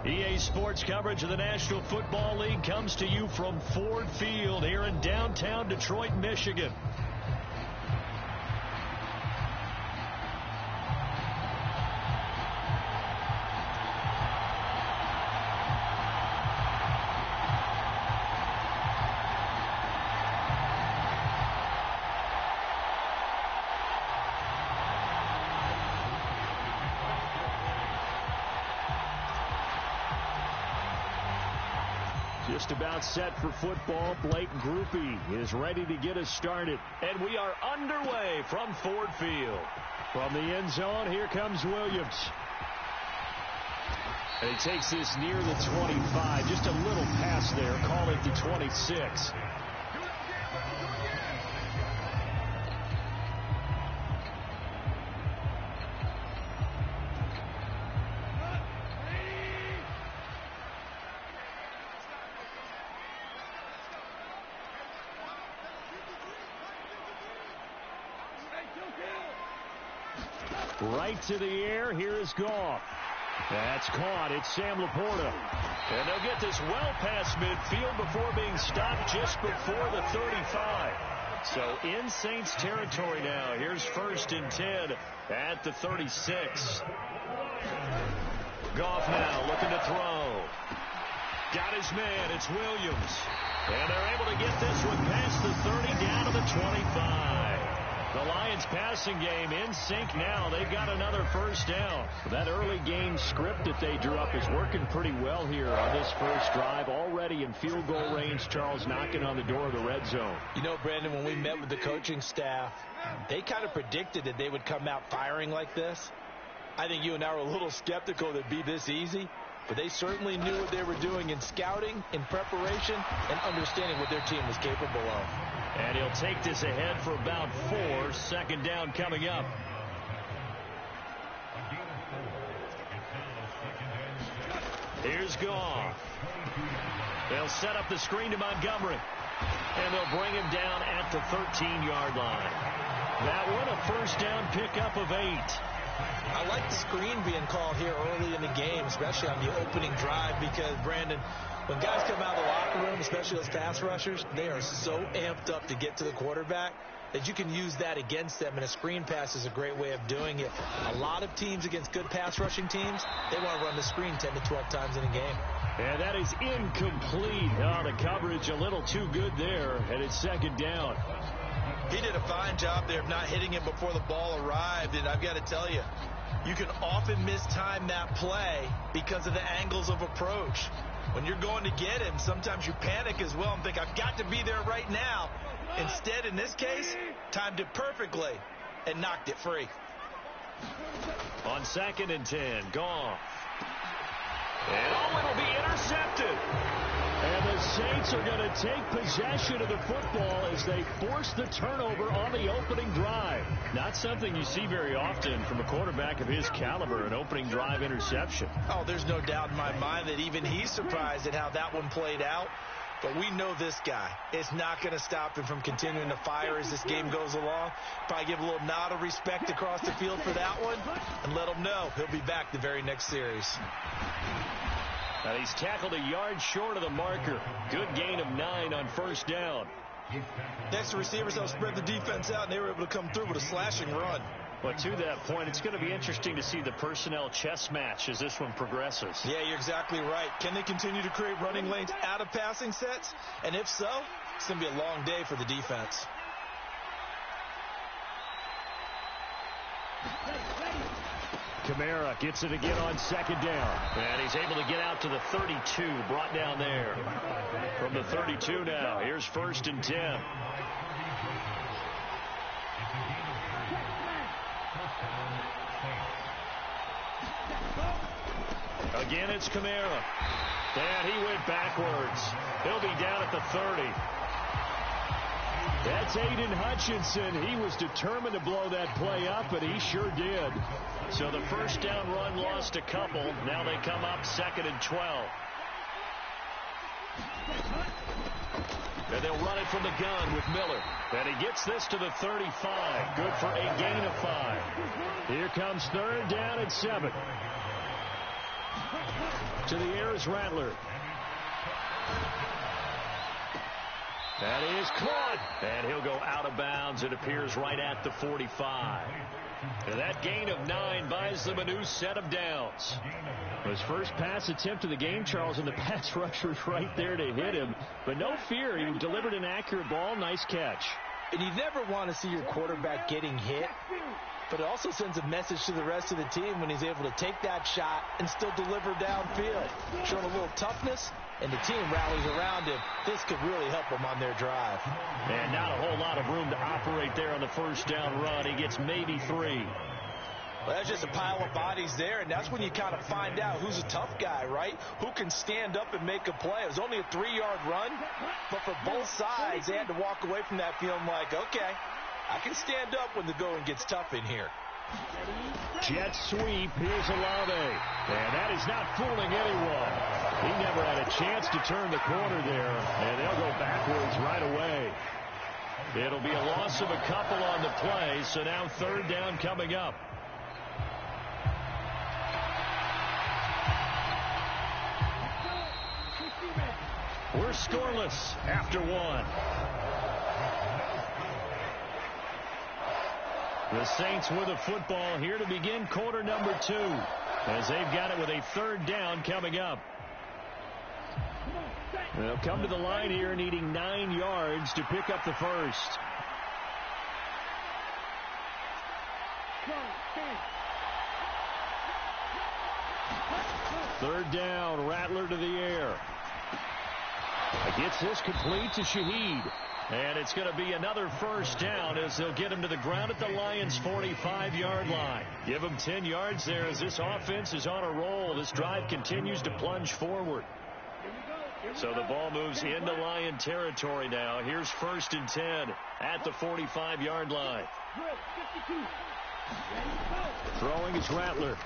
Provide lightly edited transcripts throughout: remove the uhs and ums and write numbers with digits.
EA Sports coverage of the National Football League comes to you from Ford Field here in downtown Detroit, Michigan. Just about set for football. Blake Groupie is ready to get us started. And we are underway from Ford Field. From the end zone, here comes Williams. And he takes this near the 25. Just a little pass there. Call it the 26. Right to the air. Here is Goff. That's caught. It's Sam Laporta. And they'll get this well past midfield before being stopped just before the 35. So in Saints territory now. Here's 1st and 10 at the 36. Goff now looking to throw. Got his man. It's Williams. And they're able to get this one past the 30 down to the 25. The Lions passing game in sync now. They've got another first down. That early game script that they drew up is working pretty well here on this first drive. Already in field goal range, Charles, knocking on the door of the red zone. You know, Brandon, when we met with the coaching staff, they kind of predicted that they would come out firing like this. I think you and I were a little skeptical that it'd be this easy. But they certainly knew what they were doing in scouting, in preparation, and understanding what their team was capable of. And he'll take this ahead for about 4. 2nd down coming up. Here's Goff. They'll set up the screen to Montgomery. And they'll bring him down at the 13-yard line. That one a first down pickup of 8. I like the screen being called here early in the game, especially on the opening drive, because, Brandon, when guys come out of the locker room, especially those pass rushers, they are so amped up to get to the quarterback that you can use that against them, and a screen pass is a great way of doing it. A lot of teams against good pass rushing teams, they want to run the screen 10 to 12 times in a game. And that is incomplete. Oh, the coverage a little too good there, and it's 2nd down. He did a fine job there of not hitting him before the ball arrived, and I've got to tell you, you can often mistime that play because of the angles of approach. When you're going to get him, sometimes you panic as well and think, I've got to be there right now. Instead, in this case, timed it perfectly and knocked it free. On 2nd and 10, Goff. And it'll be intercepted. And the Saints are going to take possession of the football as they force the turnover on the opening drive. Not something you see very often from a quarterback of his caliber, an opening drive interception. Oh, there's no doubt in my mind that even he's surprised at how that one played out. But we know this guy is not going to stop him from continuing to fire as this game goes along. Probably give a little nod of respect across the field for that one and let him know he'll be back the very next series. And he's tackled a yard short of the marker. Good gain of 9 on 1st down. Next, the receivers helped spread the defense out, and they were able to come through with a slashing run. But to that point, it's going to be interesting to see the personnel chess match as this one progresses. Yeah, you're exactly right. Can they continue to create running lanes out of passing sets? And if so, it's going to be a long day for the defense. Kamara gets it again on 2nd down. And he's able to get out to the 32, brought down there. From the 32 now, here's 1st and 10. Again, it's Kamara. And he went backwards. He'll be down at the 30. That's Aiden Hutchinson. He was determined to blow that play up, and he sure did. So the first down run lost a couple. Now they come up 2nd and 12. And they'll run it from the gun with Miller. And he gets this to the 35. Good for a gain of 5. Here comes 3rd down and 7. To the air is Rattler. That is caught. And he'll go out of bounds. It appears right at the 45. And that gain of 9 buys them a new set of downs. His first pass attempt of the game, Charles, and the pass rusher's right there to hit him. But no fear. He delivered an accurate ball. Nice catch. And you never want to see your quarterback getting hit. But it also sends a message to the rest of the team when he's able to take that shot and still deliver downfield. Showing a little toughness, and the team rallies around him. This could really help them on their drive. And not a whole lot of room to operate there on the first down run. He gets maybe 3. Well, that's just a pile of bodies there, and that's when you kind of find out who's a tough guy, right? Who can stand up and make a play. It was only a 3-yard run, but for both sides, they had to walk away from that feeling like, okay, I can stand up when the going gets tough in here. Jet sweep. Here's LLe-ge-nd. And that is not fooling anyone. He never had a chance to turn the corner there, and they'll go backwards right away. It'll be a loss of a couple on the play, so now third down coming up. We're scoreless after 1. The Saints with a football here to begin quarter number 2, as they've got it with a third down coming up. They'll come to the line here needing 9 yards to pick up the first. Third down, Rattler to the air. Gets this complete to Shaheed. And it's going to be another first down as they'll get him to the ground at the Lions' 45-yard line. Give him 10 yards there as this offense is on a roll. This drive continues to plunge forward. So the ball moves into Lion territory now. Here's 1st and 10 at the 45-yard line. Throwing is Rattler.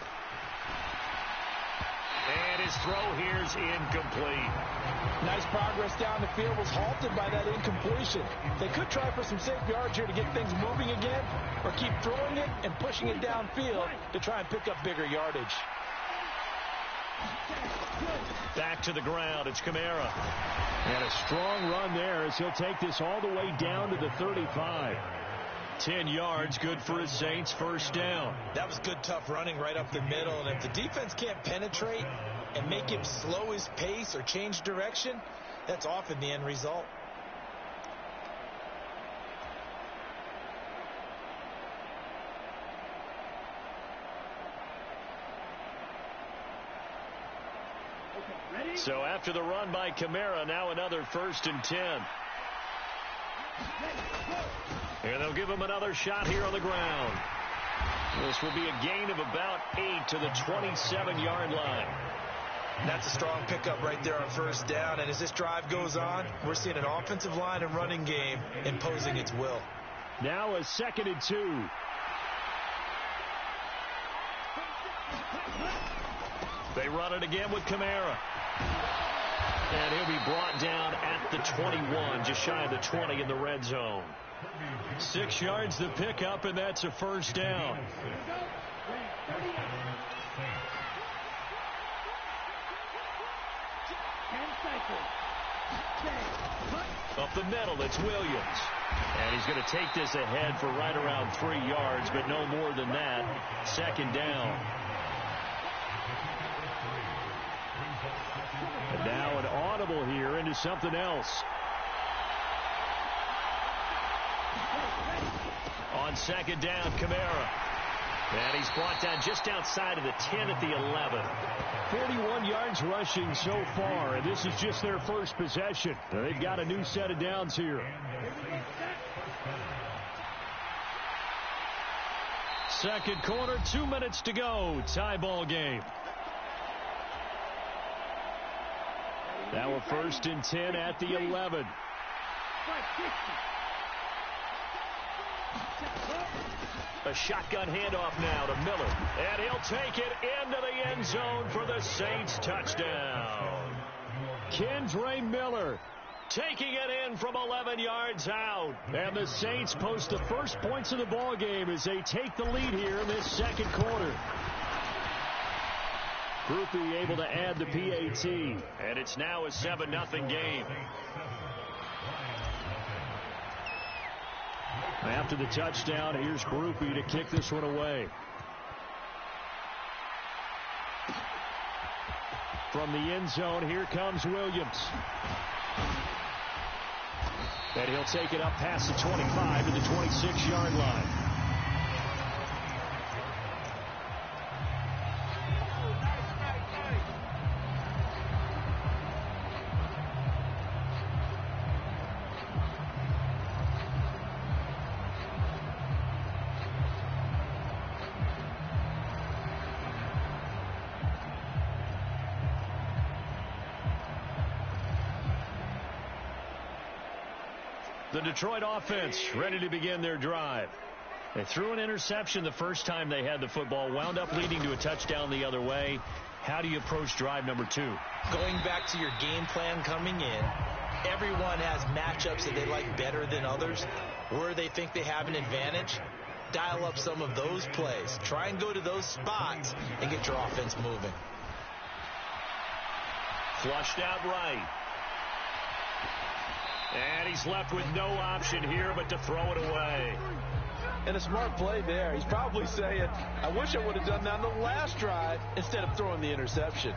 And his throw here's incomplete. Nice progress down the field, was halted by that incompletion. They could try for some safe yards here to get things moving again, or keep throwing it and pushing it downfield to try and pick up bigger yardage. Back to the ground, it's Kamara. And a strong run there as he'll take this all the way down to the 35. 10 yards, good for his Saints, first down. That was good, tough running right up the middle. And if the defense can't penetrate and make him slow his pace or change direction, that's often the end result. So after the run by Kamara, now another 1st and 10. And they'll give him another shot here on the ground. This will be a gain of about 8 to the 27-yard line. That's a strong pickup right there on first down. And as this drive goes on, we're seeing an offensive line and running game imposing its will. Now a 2nd and 2. They run it again with Kamara. And he'll be brought down at the 21, just shy of the 20 in the red zone. 6 yards the pickup, and that's a first down. Up the middle, it's Williams. And he's going to take this ahead for right around 3 yards, but no more than that. 2nd down. And now an audible here into something else. On 2nd down, Kamara. And he's brought down just outside of the 10 at the 11. 41 yards rushing so far, and this is just their first possession. They've got a new set of downs here. 2nd quarter, 2 minutes to go. Tie ball game. Now a 1st and 10 at the 11. A shotgun handoff now to Miller. And he'll take it into the end zone for the Saints touchdown. Kendre Miller taking it in from 11 yards out. And the Saints post the first points of the ball game as they take the lead here in this 2nd quarter. Groupie able to add the PAT, and it's now a 7-0 game. After the touchdown, here's Groupie to kick this one away. From the end zone, here comes Williams. And he'll take it up past the 25 to the 26-yard line. The Detroit offense ready to begin their drive. They threw an interception the first time they had the football, wound up leading to a touchdown the other way. How do you approach drive number 2? Going back to your game plan coming in, everyone has matchups that they like better than others, where they think they have an advantage. Dial up some of those plays. Try and go to those spots and get your offense moving. Flushed out right. And he's left with no option here but to throw it away. And a smart play there. He's probably saying, I wish I would have done that on the last drive instead of throwing the interception.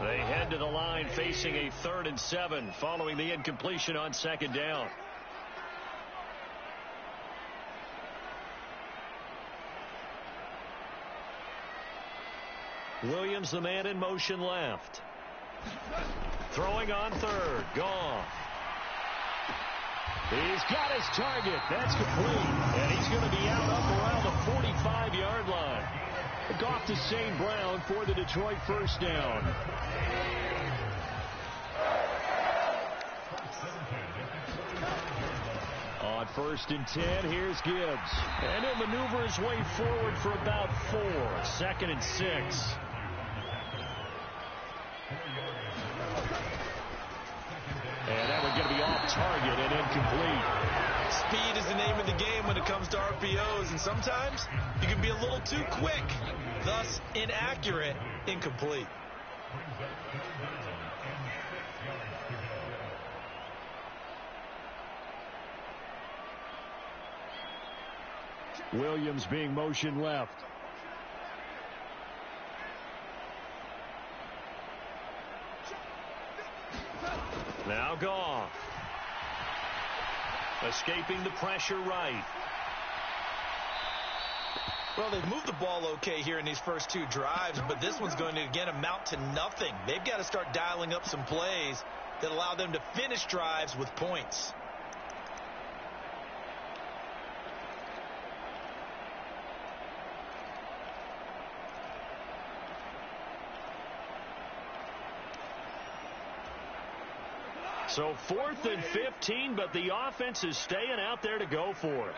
They head to the line facing a 3rd and 7 following the incompletion on 2nd down. Williams, the man in motion left. Throwing on 3rd. Gone. He's got his target. That's complete. And he's going to be out up around the 45-yard line. Goff to St. Brown for the Detroit first down. On 1st and 10, here's Gibbs. And he'll maneuver his way forward for about 4. 2nd and 6. And that one's going to be off target and incomplete. Speed is the name of the game when it comes to RPOs, and sometimes you can be a little too quick, thus inaccurate, incomplete. Williams being motion left. Now Goff. Escaping the pressure right. Well, they've moved the ball okay here in these first 2 drives, but this one's going to, again, amount to nothing. They've got to start dialing up some plays that allow them to finish drives with points. So 4th and 15, but the offense is staying out there to go for it.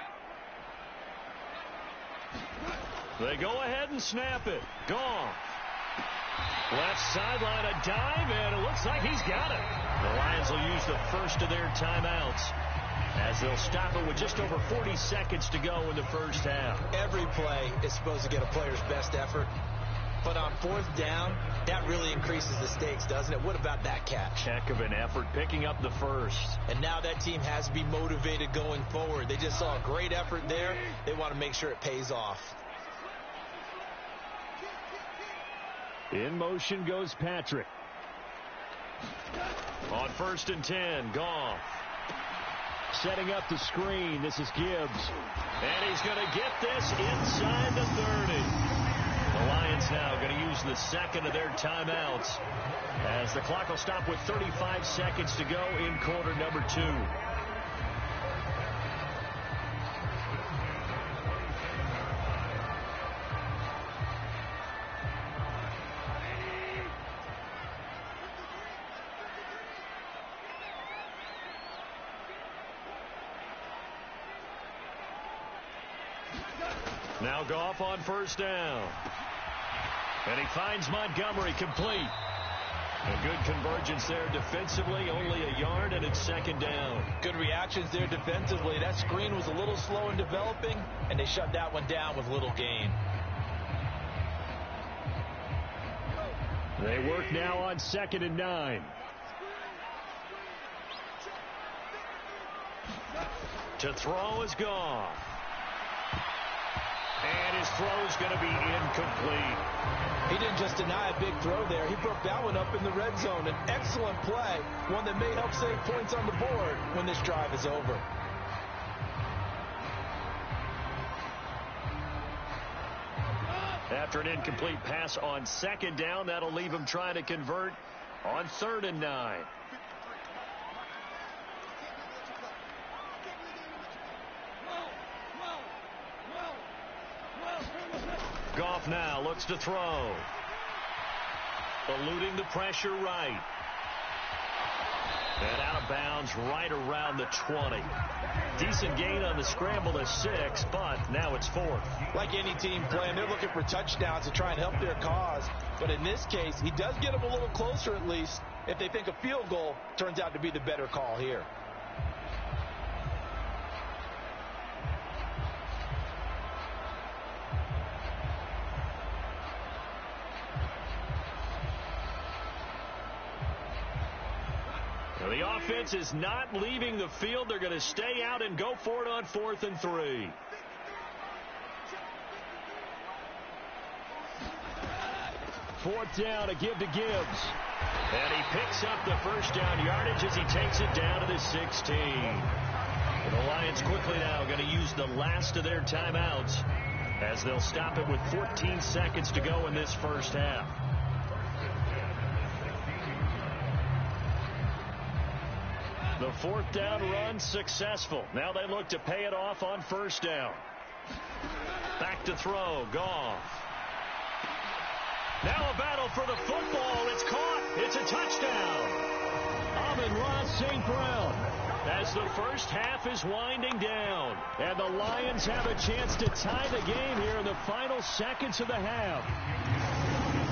They go ahead and snap it. Gone. Left sideline, a dive, and it looks like he's got it. The Lions will use the first of their timeouts as they'll stop it with just over 40 seconds to go in the first half. Every play is supposed to get a player's best effort. But on 4th down, that really increases the stakes, doesn't it? What about that catch? Heck of an effort picking up the first. And now that team has to be motivated going forward. They just saw a great effort there. They want to make sure it pays off. In motion goes Patrick. On 1st and 10, Goff. Setting up the screen. This is Gibbs. And he's going to get this inside the 30. The Lions now going to use the second of their timeouts as the clock will stop with 35 seconds to go in quarter number 2. Now Goff on 1st down. And he finds Montgomery complete. A good convergence there defensively, only a yard, and it's 2nd down. Good reactions there defensively. That screen was a little slow in developing, and they shut that one down with little gain. They work now on 2nd and 9. To throw is gone. And his throw is going to be incomplete. He didn't just deny a big throw there. He broke that one up in the red zone. An excellent play, one that may help save points on the board when this drive is over. After an incomplete pass on 2nd down, that'll leave him trying to convert on 3rd and 9. Goff now looks to throw. Eluding the pressure right. And out of bounds right around the 20. Decent gain on the scramble to 6, but now it's 4th. Like any team playing, they're looking for touchdowns to try and help their cause. But in this case, he does get them a little closer at least if they think a field goal turns out to be the better call here. The offense is not leaving the field. They're going to stay out and go for it on 4th and 3. Fourth down, a give to Gibbs. And he picks up the first down yardage as he takes it down to the 16. And the Lions quickly now going to use the last of their timeouts as they'll stop it with 14 seconds to go in this first half. The 4th down run successful. Now they look to pay it off on 1st down. Back to throw. Goff. Now a battle for the football. It's caught. It's a touchdown. Amon-Ra St. Brown as the first half is winding down. And the Lions have a chance to tie the game here in the final seconds of the half.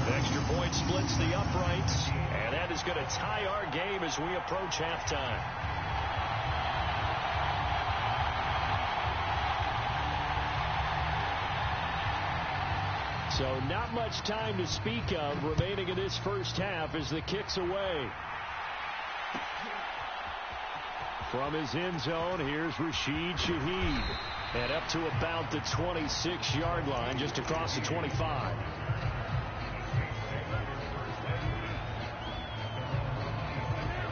The extra point splits the uprights. And that is going to tie our game as we approach halftime. So not much time to speak of remaining in this first half as the kick's away. From his end zone, here's Rashid Shaheed. And up to about the 26-yard line, just across the 25.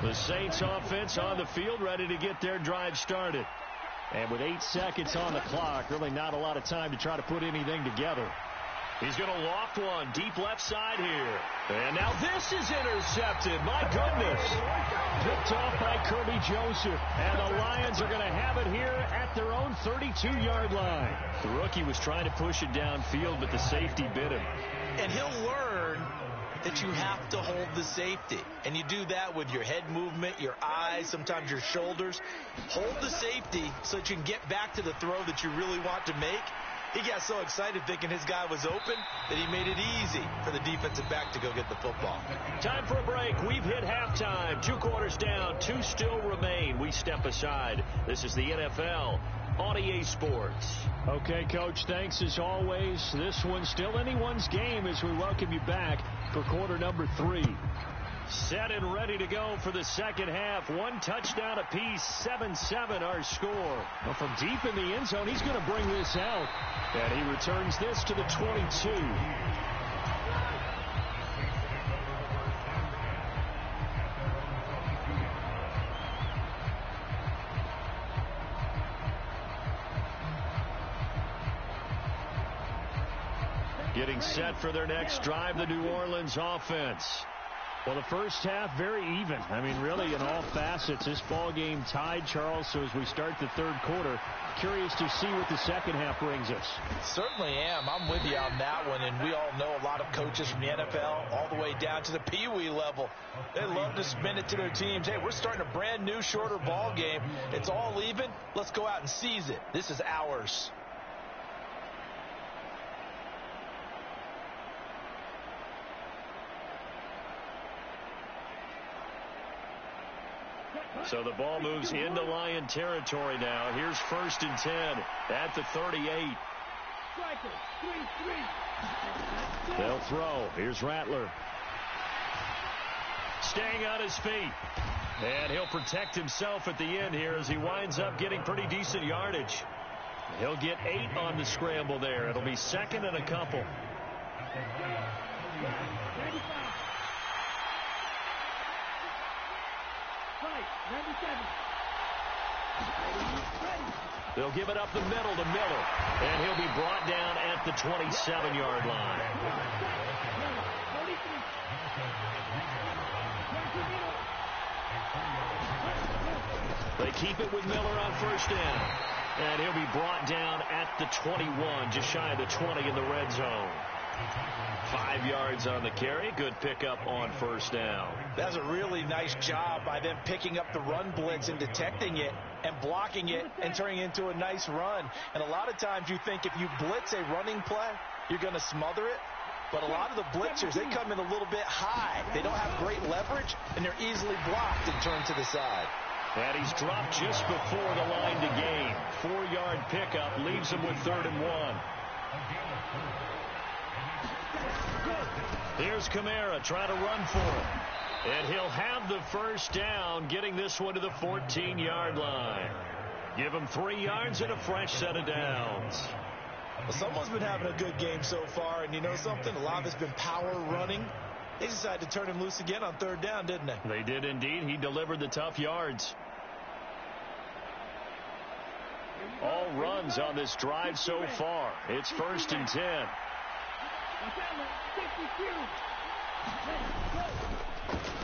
The Saints offense on the field ready to get their drive started. And with 8 seconds on the clock, really not a lot of time to try to put anything together. He's going to loft one deep left side here. And now this is intercepted. My goodness. Picked off by Kirby Joseph. And the Lions are going to have it here at their own 32-yard line. The rookie was trying to push it downfield, but the safety bit him. And he'll learn that you have to hold the safety. And you do that with your head movement, your eyes, sometimes your shoulders. Hold the safety so that you can get back to the throw that you really want to make. He got so excited thinking his guy was open that he made it easy for the defensive back to go get the football. Time for a break. We've hit halftime. 2 quarters down. 2 still remain. We step aside. This is the NFL on EA Sports. Okay, Coach, thanks as always. This one's still anyone's game as we welcome you back for quarter number 3. Set and ready to go for the second half. 1 touchdown apiece, 7-7 our score. Well, from deep in the end zone, he's going to bring this out. And he returns this to the 22. Getting set for their next drive, the New Orleans offense. Well, the first half, very even. I mean, really, in all facets, this ball game tied, Charles. So as we start the third quarter, curious to see what the second half brings us. Certainly am. I'm with you on that one. And we all know a lot of coaches from the NFL all the way down to the Pee-wee level. They love to spin it to their teams. Hey, we're starting a brand new, shorter ball game. It's all even. Let's go out and seize it. This is ours. So the ball moves into Lion territory now. Here's 1st and 10 at the 38. They'll throw. Here's Rattler. staying on his feet. And he'll protect himself at the end here as he winds up getting pretty decent yardage. He'll get 8 on the scramble there. It'll be second and a couple. They'll give it up the middle to Miller. And he'll be brought down at the 27-yard line. They keep it with Miller on first down. And he'll be brought down at the 21, just shy of the 20 in the red zone. 5 yards on the carry. Good pickup on first down. That's a really nice job by them picking up the run blitz and detecting it and blocking it and turning it into a nice run. And a lot of times you think if you blitz a running play, you're going to smother it. But a lot of the blitzers, they come in a little bit high. They don't have great leverage, and they're easily blocked and turned to the side. And he's dropped just before the line to gain. 4-yard pickup leaves him with 3rd and 1. Here's Kamara trying to run for it. And he'll have the first down, getting this one to the 14-yard line. Give him 3 yards and a fresh set of downs. Well, someone's been having a good game so far, and you know something? A lot of it's been power running. They decided to turn him loose again on 3rd down, didn't they? They did indeed. He delivered the tough yards. All runs on this drive so far. It's 1st and 10.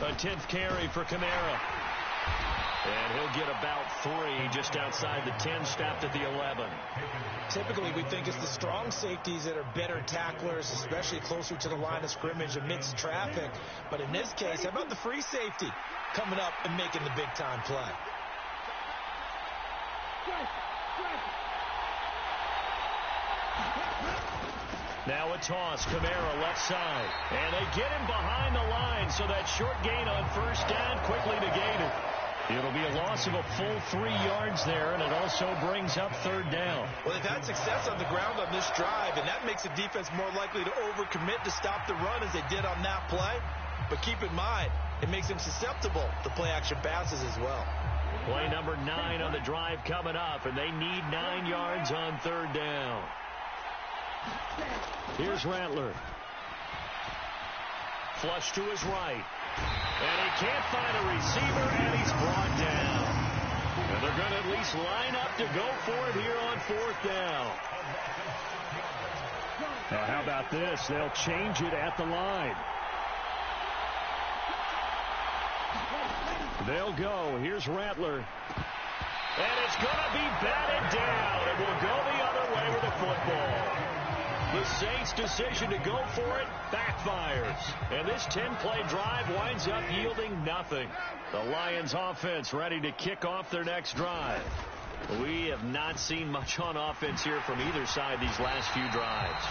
A 10th carry for Kamara. And he'll get about 3 just outside the 10, stopped at the 11. Typically, we think it's the strong safeties that are better tacklers, especially closer to the line of scrimmage amidst traffic. But in this case, how about the free safety coming up and making the big-time play? Now a toss, Kamara left side. And they get him behind the line, so that short gain on first down quickly negated. It'll be a loss of a full 3 yards there, and it also brings up 3rd down. Well, they've had success on the ground on this drive, and that makes the defense more likely to overcommit to stop the run as they did on that play. But keep in mind, it makes them susceptible to play-action passes as well. Play number 9 on the drive coming up, and they need 9 yards on 3rd down. Here's Rattler. Flush to his right. And he can't find a receiver, and he's brought down. And they're going to at least line up to go for it here on 4th down. Now, how about this? They'll change it at the line. They'll go. Here's Rattler. And it's going to be batted down. It will go the other way with the football. The Saints' decision to go for it backfires. And this 10-play drive winds up yielding nothing. The Lions offense ready to kick off their next drive. We have not seen much on offense here from either side these last few drives.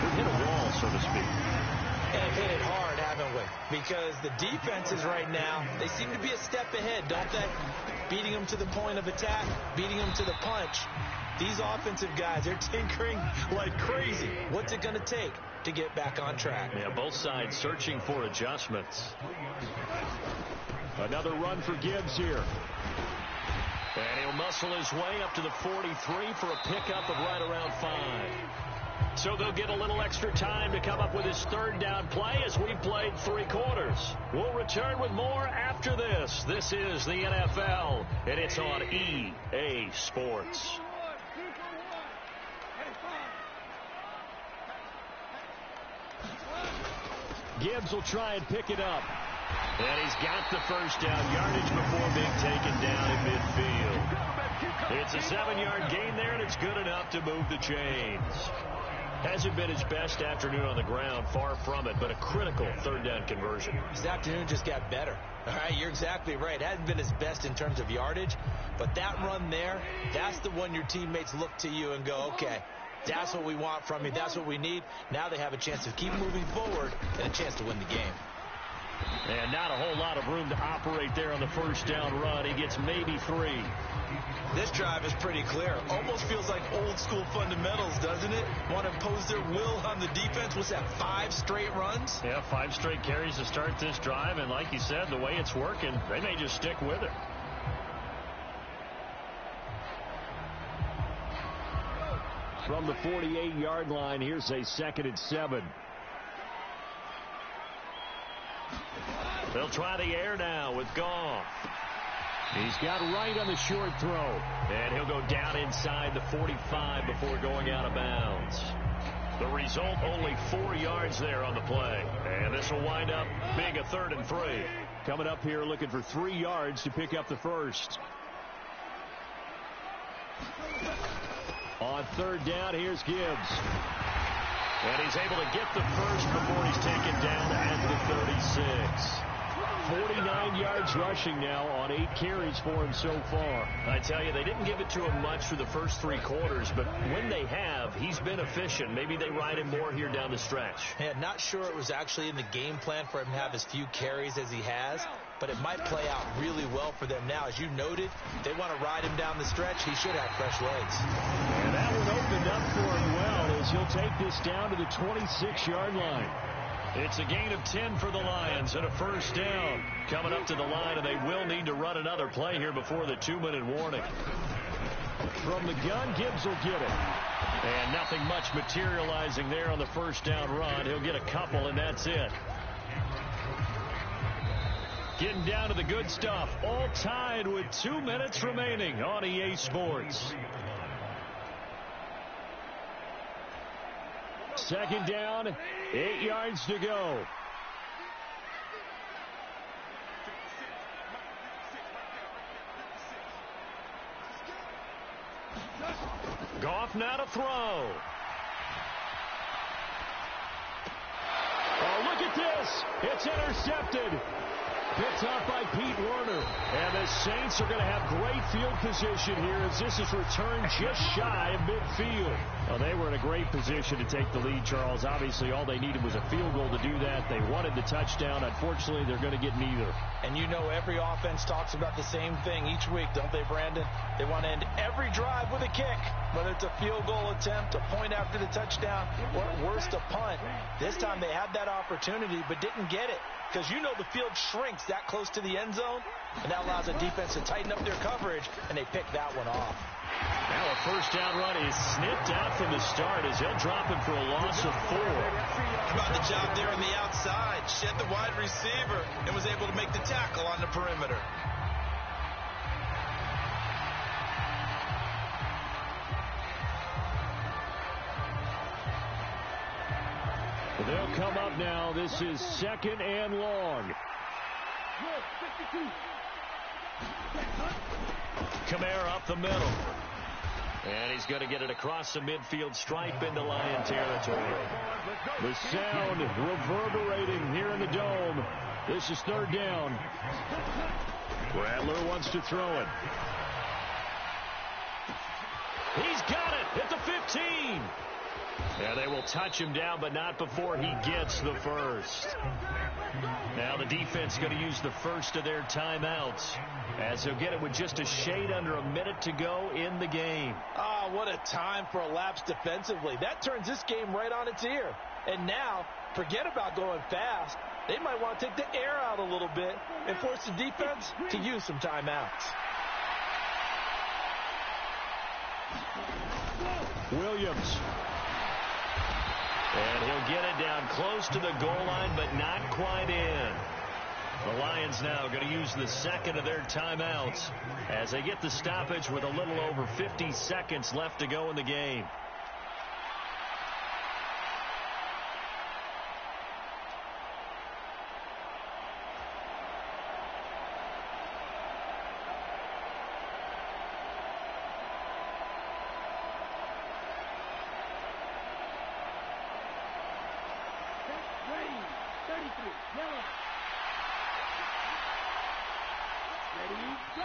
We've hit a wall, so to speak. And hit it hard, haven't we? Because the defenses right now, they seem to be a step ahead, don't they? Beating them to the point of attack, beating them to the punch. These offensive guys, they're tinkering like crazy. What's it going to take to get back on track? Yeah, both sides searching for adjustments. Another run for Gibbs here. And he'll muscle his way up to the 43 for a pickup of right around 5. So they'll get a little extra time to come up with his 3rd down play as we've played 3 quarters. We'll return with more after this. This is the NFL, and it's on EA Sports. Gibbs will try and pick it up. And he's got the first down yardage before being taken down in midfield. It's a 7-yard gain there, and it's good enough to move the chains. Hasn't been his best afternoon on the ground, far from it, but a critical 3rd down conversion. His afternoon just got better. All right, you're exactly right. Hadn't been his best in terms of yardage, but that run there, that's the one your teammates look to you and go, okay, that's what we want from you. That's what we need. Now they have a chance to keep moving forward and a chance to win the game. And not a whole lot of room to operate there on the first down run. He gets maybe 3. This drive is pretty clear. Almost feels like old school fundamentals, doesn't it? Want to impose their will on the defense. What's that, 5 straight runs? Yeah, 5 straight carries to start this drive. And like you said, the way it's working, they may just stick with it. From the 48-yard line, here's a 2nd and 7. They'll try the air now with Goff. He's got right on the short throw. And he'll go down inside the 45 before going out of bounds. The result, only 4 yards there on the play. And this will wind up being a 3rd and 3. Coming up here looking for 3 yards to pick up the first. On 3rd down, here's Gibbs. And he's able to get the first before he's taken down at the 36. 49 yards rushing now on 8 carries for him so far. I tell you, they didn't give it to him much for the first 3 quarters, but when they have, he's been efficient. Maybe they ride him more here down the stretch. Yeah, not sure it was actually in the game plan for him to have as few carries as he has, but it might play out really well for them now. As you noted, they want to ride him down the stretch. He should have fresh legs. And that one opened up for him well as he'll take this down to the 26-yard line. It's a gain of 10 for the Lions and a first down. Coming up to the line, and they will need to run another play here before the 2-minute warning. From the gun, Gibbs will get it. And nothing much materializing there on the first down run. He'll get a couple, and that's it. Getting down to the good stuff. All tied with 2 minutes remaining on EA Sports. 2nd down, 8 yards to go. Goff now to throw. Oh, look at this. It's intercepted. Picked off by Pete Werner. And the Saints are going to have great field position here as this is returned just shy of midfield. Well, they were in a great position to take the lead, Charles. Obviously, all they needed was a field goal to do that. They wanted the touchdown. Unfortunately, they're going to get neither. And you know every offense talks about the same thing each week, don't they, Brandon? They want to end every drive with a kick, whether it's a field goal attempt, a point after the touchdown, or at worst, a punt. This time they had that opportunity but didn't get it. Because you know the field shrinks that close to the end zone, and that allows the defense to tighten up their coverage, and they pick that one off. Now a first down run is snipped out from the start as he'll drop him for a loss of 4. How about the job there on the outside? Shed the wide receiver and was able to make the tackle on the perimeter. They'll come up now. This is 2nd and long. Kamara up the middle. And he's going to get it across the midfield stripe into Lion territory. The sound reverberating here in the dome. This is 3rd down. Rattler wants to throw it. He's got it at the 15. Yeah, they will touch him down, but not before he gets the first. Now the defense going to use the first of their timeouts as he'll get it with just a shade under a minute to go in the game. Ah, what a time for a lapse defensively. That turns this game right on its ear. And now, forget about going fast. They might want to take the air out a little bit and force the defense to use some timeouts. Williams. And he'll get it down close to the goal line, but not quite in. The Lions now going to use the second of their timeouts as they get the stoppage with a little over 50 seconds left to go in the game.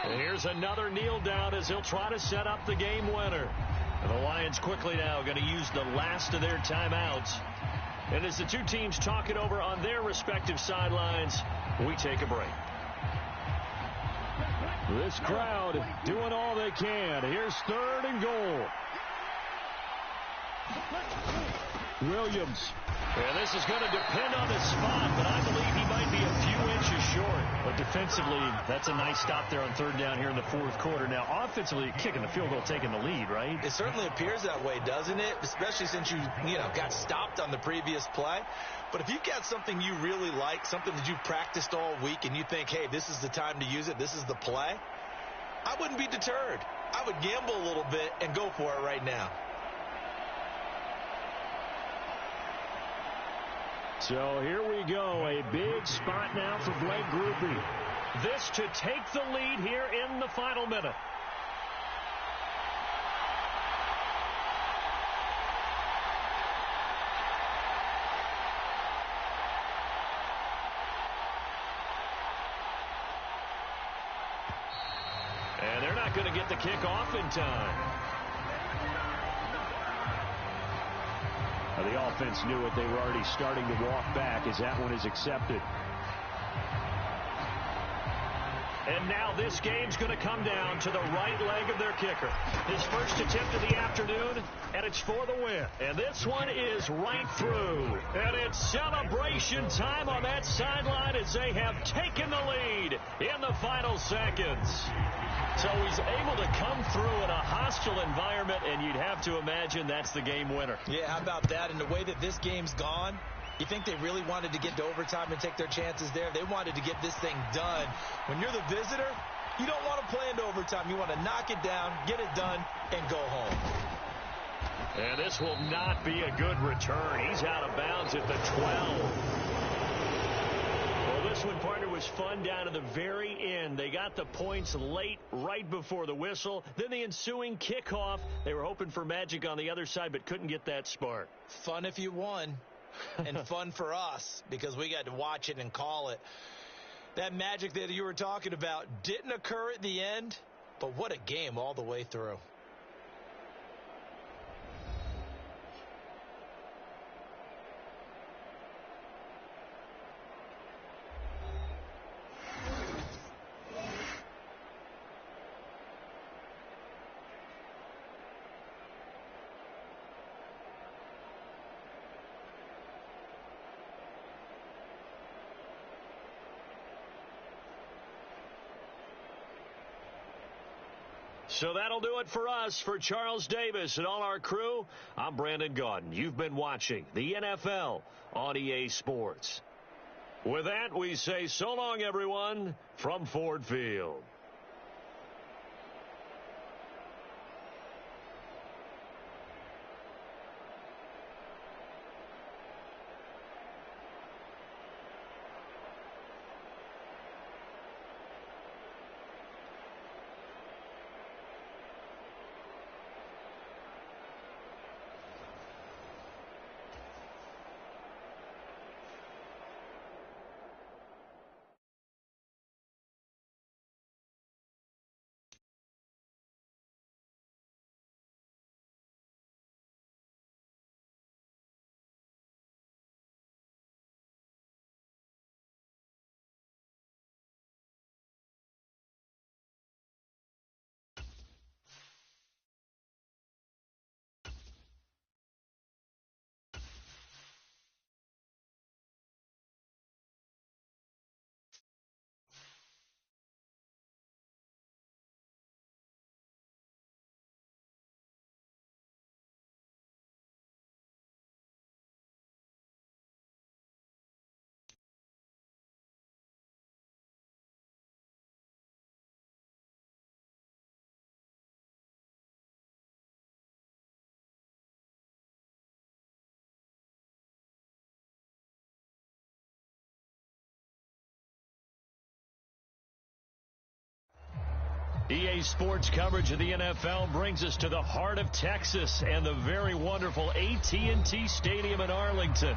And here's another kneel down as he'll try to set up the game winner. And the Lions quickly now going to use the last of their timeouts And as the two teams talk it over on their respective sidelines, we take a break. This crowd doing all they can. Here's 3rd and goal. Williams. And this is going to depend on the spot, but I believe he might be a few inches short. But defensively, that's a nice stop there on 3rd down here in the 4th quarter. Now, offensively, kicking the field goal, taking the lead, right? It certainly appears that way, doesn't it? Especially since you got stopped on the previous play. But if you've got something you really like, something that you've practiced all week, and you think, hey, this is the time to use it, this is the play, I wouldn't be deterred. I would gamble a little bit and go for it right now. So here we go. A big spot now for Blake Grupe. This to take the lead here in the final minute. And they're not going to get the kick off in time. The offense knew it. They were already starting to walk back as that one is accepted. And now this game's going to come down to the right leg of their kicker. His first attempt of the afternoon, and it's for the win. And this one is right through. And it's celebration time on that sideline as they have taken the lead in the final seconds. So he's able to come through in a hostile environment, and you'd have to imagine that's the game winner. Yeah, how about that? And the way that this game's gone, you think they really wanted to get to overtime and take their chances there? They wanted to get this thing done. When you're the visitor, you don't want to play into overtime. You want to knock it down, get it done, and go home. And this will not be a good return. He's out of bounds at the 12. Well, this one, partner, was fun down to the very end. They got the points late, right before the whistle. Then the ensuing kickoff. They were hoping for magic on the other side, but couldn't get that spark. Fun if you won, and fun for us because we got to watch it and call it. That magic that you were talking about didn't occur at the end, but what a game all the way through. So that'll do it for us. For Charles Davis and all our crew, I'm Brandon Gaudin. You've been watching the NFL on EA Sports. With that, we say so long, everyone, from Ford Field. EA Sports coverage of the NFL brings us to the heart of Texas and the very wonderful AT&T Stadium in Arlington.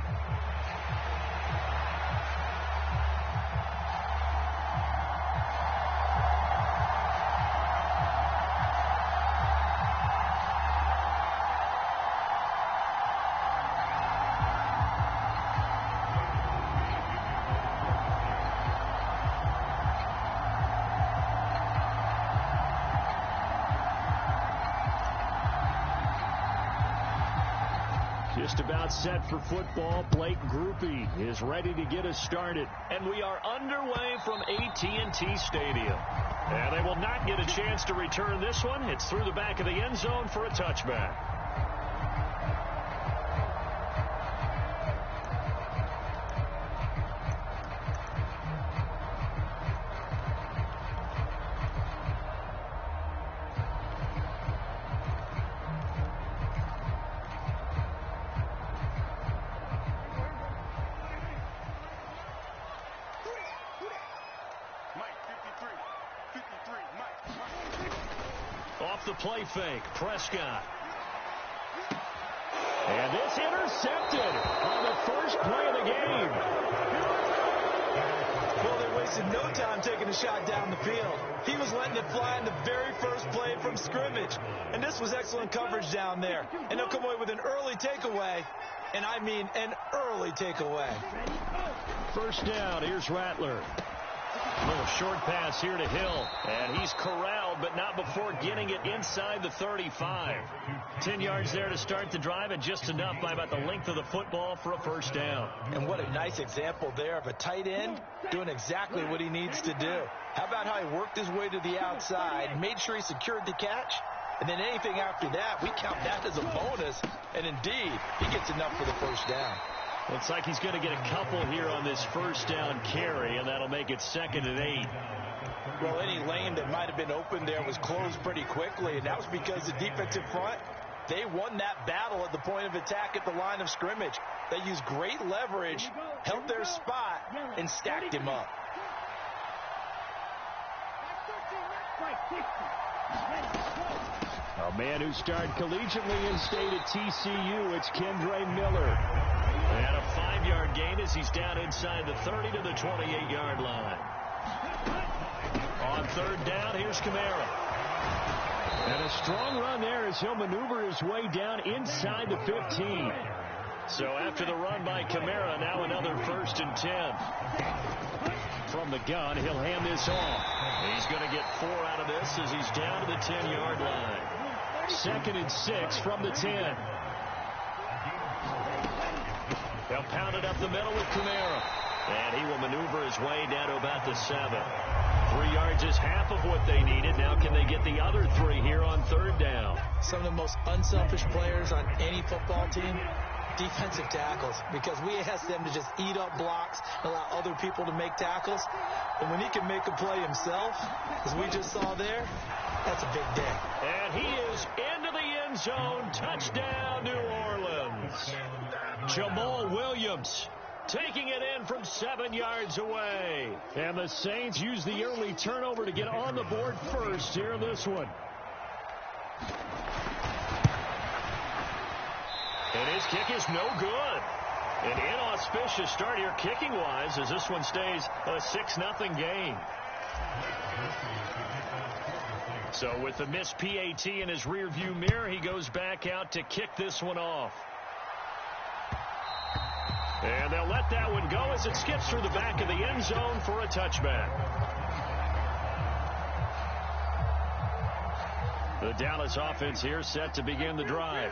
Just about set for football. Blake Groupie is ready to get us started. And we are underway from AT&T Stadium. And they will not get a chance to return this one. It's through the back of the end zone for a touchback. Off the play fake, Prescott. And this intercepted on the first play of the game. Well, they wasted no time taking a shot down the field. He was letting it fly in the very first play from scrimmage. And this was excellent coverage down there. And they'll come away with an early takeaway. And I mean an early takeaway. First down, here's Rattler. A little short pass here to Hill. And he's corralled, but not before getting it inside the 35. 10 yards there to start the drive, and just enough by about the length of the football for a first down. And what a nice example there of a tight end doing exactly what he needs to do. How about how he worked his way to the outside, made sure he secured the catch, and then anything after that, we count that as a bonus. And indeed, he gets enough for the first down. Looks like he's going to get a couple here on this first down carry, and that'll make it 2nd and 8. Well, any lane that might have been open there was closed pretty quickly, and that was because the defensive front, they won that battle at the point of attack at the line of scrimmage. They used great leverage, held their spot, and stacked him up. A man who started collegiately in state at TCU, it's Kendre Miller. And a 5-yard gain as he's down inside the 30 to the 28-yard line. On third down, here's Kamara. And a strong run there as he'll maneuver his way down inside the 15. So after the run by Kamara, now another 1st and 10. From the gun, he'll hand this off. He's going to get 4 out of this as he's down to the 10-yard line. 2nd and 6 from the 10. They'll pound it up the middle with Kamara. And he will maneuver his way down to about the 7. 3 yards is half of what they needed. Now can they get the other 3 here on third down? Some of the most unselfish players on any football team, defensive tackles, because we ask them to just eat up blocks, allow other people to make tackles. And when he can make a play himself, as we just saw there, that's a big day. And he is into the end zone. Touchdown, New Orleans. Jamal Williams taking it in from 7 yards away. And the Saints use the early turnover to get on the board first here in this one. And his kick is no good. An inauspicious start here kicking-wise as this one stays a 6-0 game. So with the missed PAT in his rearview mirror, he goes back out to kick this one off. And they'll let that one go as it skips through the back of the end zone for a touchback. The Dallas offense here set to begin the drive.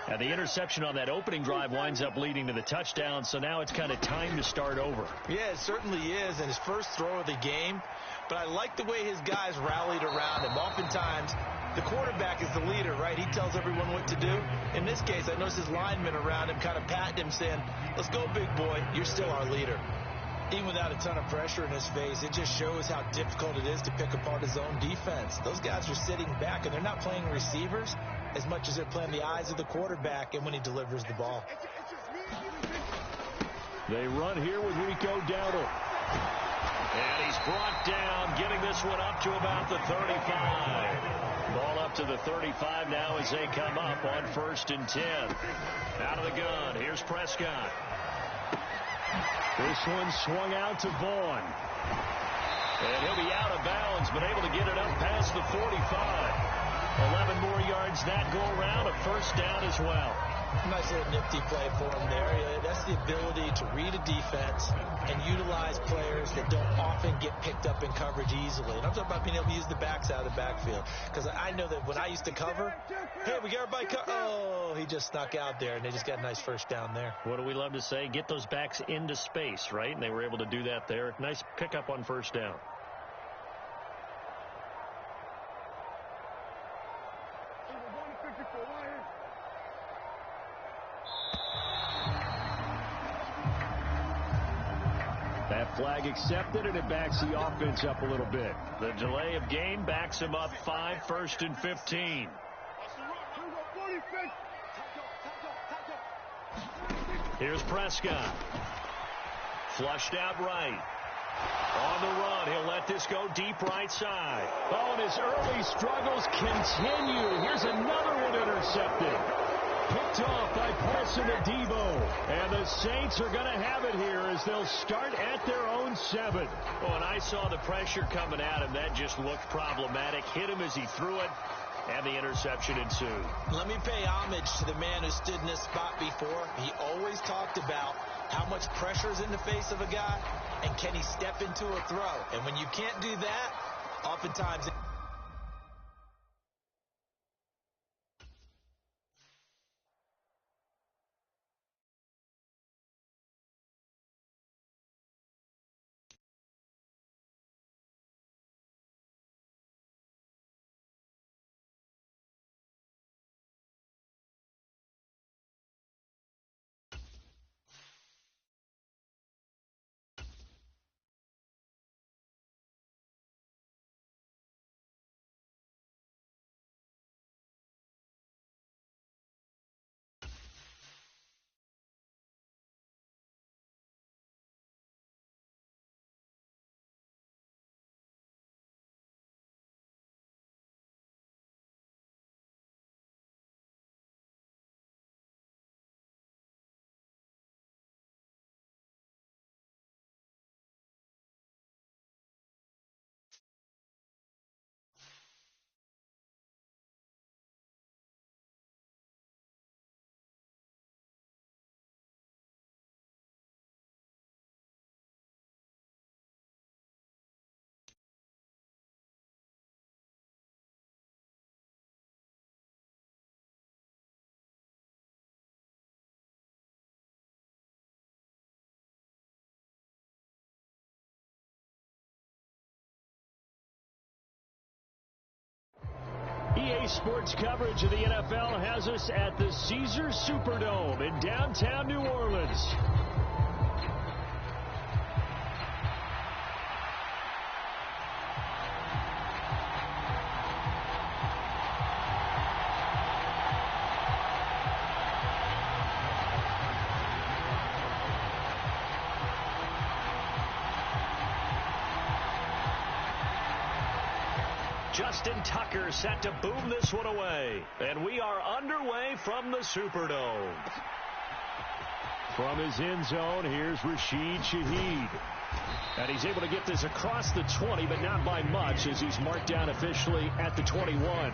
And the interception on that opening drive winds up leading to the touchdown, so now it's kind of time to start over. Yeah, it certainly is, and his first throw of the game. But I like the way his guys rallied around him. Oftentimes, the quarterback is the leader, right? He tells everyone what to do. In this case, I noticed his linemen around him kind of patting him, saying, "Let's go, big boy. You're still our leader." Even without a ton of pressure in his face, it just shows how difficult it is to pick apart his own defense. Those guys are sitting back, and they're not playing receivers as much as they're playing the eyes of the quarterback and when he delivers the ball. They run here with Rico Dowdle. And he's brought down, getting this one up to about the 35. Ball up to the 35 now as they come up on 1st and 10. Out of the gun, here's Prescott. This one swung out to Vaughn. And he'll be out of bounds, but able to get it up past the 45. 11 more yards that go around, a first down as well. Nice little nifty play for him there. That's the ability to read a defense and utilize players that don't often get picked up in coverage easily. And I'm talking about being able to use the backs out of the backfield. Because I know that when I used to cover, hey, we got everybody oh, he just snuck out there, and they just got a nice first down there. What do we love to say? Get those backs into space, right? And they were able to do that there. Nice pickup on first down. That flag accepted, and it backs the offense up a little bit. The delay of game backs him up 5, 1st and 15. Here's Prescott. Flushed out right. On the run, he'll let this go deep right side. Oh, and his early struggles continue. Here's another one intercepted. Picked off by Paulson Adebo. And the Saints are going to have it here as they'll start at their own 7. Oh, and I saw the pressure coming at him. That just looked problematic. Hit him as he threw it, and the interception ensued. Let me pay homage to the man who stood in this spot before. He always talked about how much pressure is in the face of a guy, and can he step into a throw. And when you can't do that, oftentimes... EA Sports coverage of the NFL has us at the Caesars Superdome in downtown New Orleans. Justin Tucker set to boom this one away. And we are underway from the Superdome. From his end zone, here's Rashid Shaheed. And he's able to get this across the 20, but not by much, as he's marked down officially at the 21.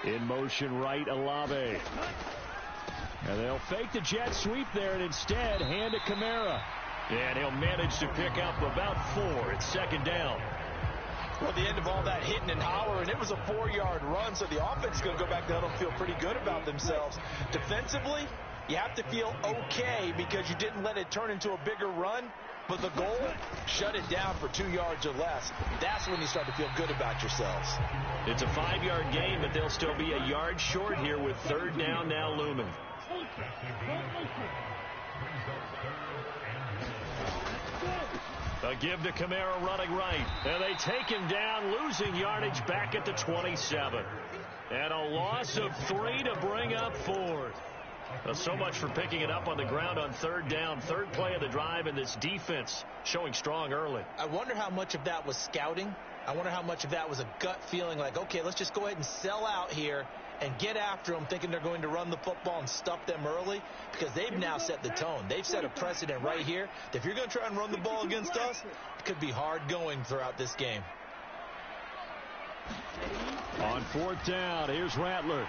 In motion right, LLe-ge-nd. And they'll fake the jet sweep there and instead hand to Kamara. And he'll manage to pick up about 4. It's second down. Well, the end of all that hitting and hollering, it was a 4-yard run, so the offense is going to go back there and feel pretty good about themselves. Defensively, you have to feel okay because you didn't let it turn into a bigger run. But the goal, shut it down for 2 yards or less. That's when you start to feel good about yourselves. It's a 5-yard gain, but they'll still be a yard short here with third down now looming. A give to Kamara running right. And they take him down, losing yardage back at the 27. And a loss of 3 to bring up 4. So much for picking it up on the ground on third down. Third play of the drive, and this defense showing strong early. I wonder how much of that was scouting. I wonder how much of that was a gut feeling like, okay, let's just go ahead and sell out here and get after them thinking they're going to run the football and stuff them early, because they've now set the tone. They've set a precedent right here that if you're going to try and run the ball against us, it could be hard going throughout this game. On fourth down, here's Rattler.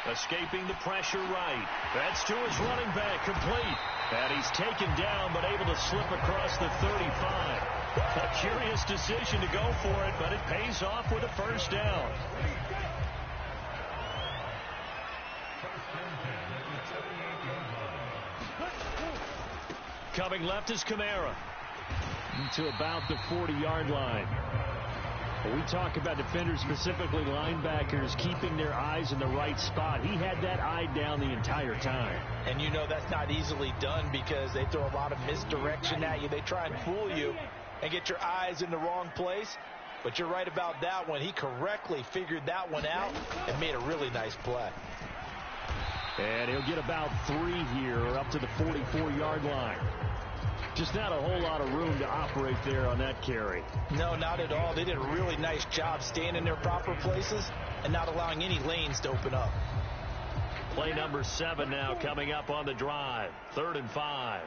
Escaping the pressure right. That's to his running back, complete. And he's taken down, but able to slip across the 35. A curious decision to go for it, but it pays off with a first down. Coming left is Kamara. To about the 40-yard line. We talk about defenders, specifically linebackers, keeping their eyes in the right spot. He had that eye down the entire time. And you know that's not easily done because they throw a lot of misdirection at you. They try and fool you and get your eyes in the wrong place. But you're right about that one. He correctly figured that one out and made a really nice play. And he'll get about 3 here, up to the 44-yard line. Just not a whole lot of room to operate there on that carry. No, not at all. They did a really nice job staying in their proper places and not allowing any lanes to open up. Play number 7 now coming up on the drive. 3rd and 5.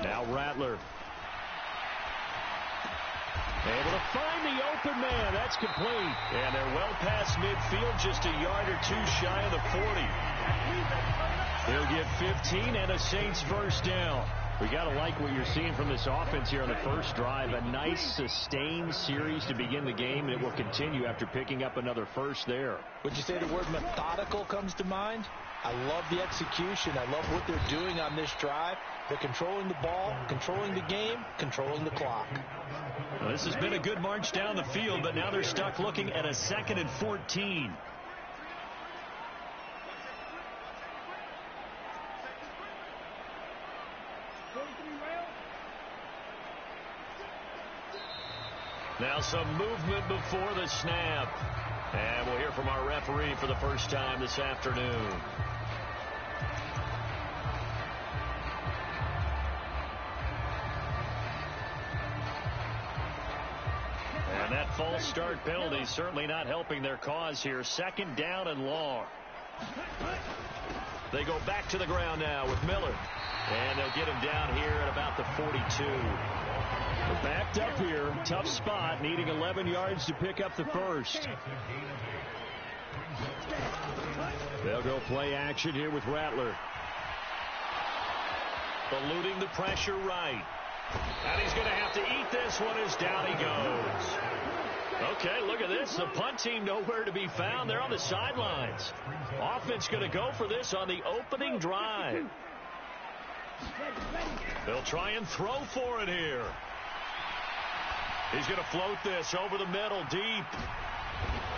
Now Rattler. Able to find the open man. That's complete. And they're well past midfield, just a yard or two shy of the 40. They'll get 15 and a Saints first down. We got to like what you're seeing from this offense here on the first drive. A nice sustained series to begin the game, and it will continue after picking up another first there. Would you say the word methodical comes to mind? I love the execution. I love what they're doing on this drive. They're controlling the ball, controlling the game, controlling the clock. Well, this has been a good march down the field, but now they're stuck looking at a 2nd and 14. Now some movement before the snap. And we'll hear from our referee for the first time this afternoon. And that false start penalty certainly not helping their cause here. 2nd down and long. They go back to the ground now with Miller. And they'll get him down here at about the 42. They're backed up here. Tough spot. Needing 11 yards to pick up the first. They'll go play action here with Rattler. Eluding the pressure right. And he's going to have to eat this one as down he goes. Okay, look at this. The punt team nowhere to be found. They're on the sidelines. Offense going to go for this on the opening drive. They'll try and throw for it here. He's going to float this over the middle, deep.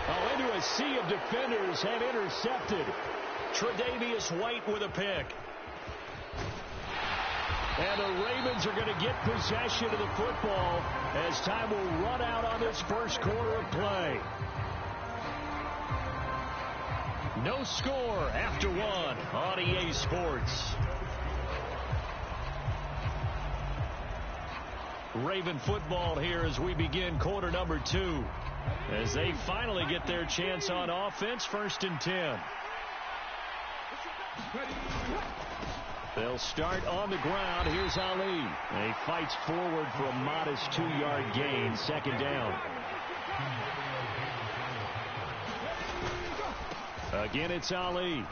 Oh, into a sea of defenders and intercepted. Tre'Davious White with a pick. And the Ravens are going to get possession of the football as time will run out on this first quarter of play. No score after 1 on EA Sports. Raven football here as we begin quarter number 2. As they finally get their chance on offense, 1st and 10. They'll start on the ground. Here's Ali. He fights forward for a modest 2-yard gain. 2nd down. Again, it's Ali.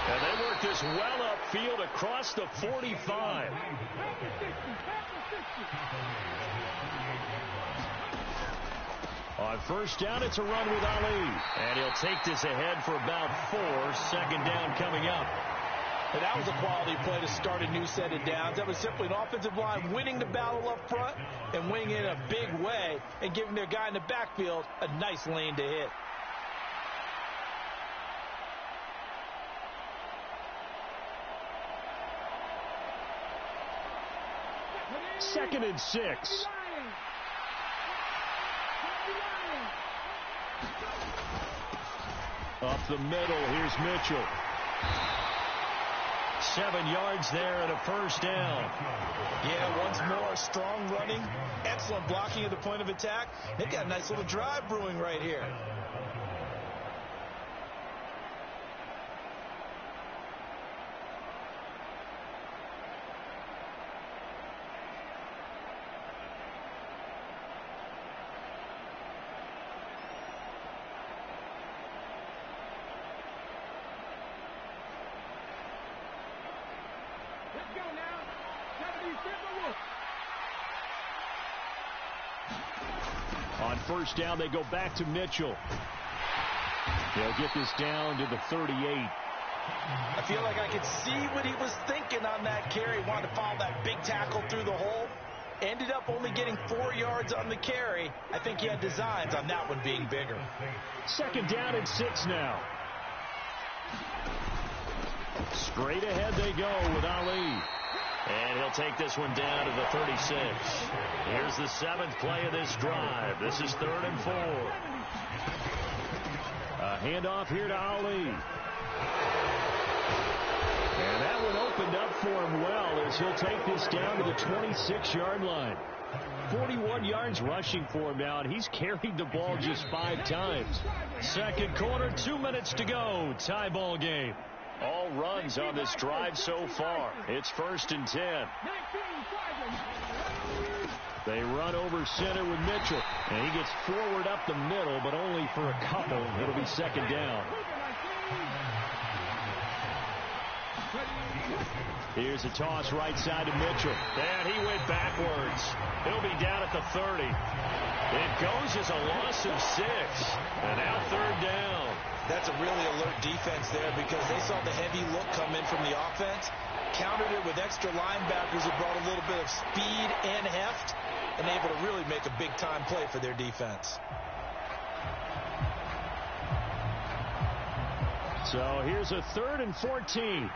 And they work this well upfield across the 45. On first down, it's a run with Ali. And he'll take this ahead for about 4. 2nd down coming up. And that was a quality play to start a new set of downs. That was simply an offensive line winning the battle up front and winning it in a big way and giving their guy in the backfield a nice lane to hit. Second and 6. Up the middle, here's Mitchell. 7 yards there and a first down. Yeah, once more, strong running, excellent blocking at the point of attack. They've got a nice little drive brewing right here. On first down, they go back to Mitchell. They'll get this down to the 38. I feel like I could see what he was thinking on that carry. Wanted to follow that big tackle through the hole. Ended up only getting 4 yards on the carry. I think he had designs on that one being bigger. Second down and 6 now. Straight ahead they go with Ali. And he'll take this one down to the 36. Here's the 7th play of this drive. This is 3rd and 4. A handoff here to Ali. And that one opened up for him well as he'll take this down to the 26-yard line. 41 yards rushing for him now, and he's carried the ball just 5 times. Second quarter, 2 minutes to go. Tie ball game. All runs on this drive so far. It's 1st and 10. They run over center with Mitchell, and he gets forward up the middle, but only for a couple. It'll be 2nd down. Here's a toss right side to Mitchell. And he went backwards. He'll be down at the 30. It goes as a loss of 6. And now 3rd down. That's a really alert defense there because they saw the heavy look come in from the offense, countered it with extra linebackers who brought a little bit of speed and heft, and able to really make a big-time play for their defense. So here's a 3rd and 14.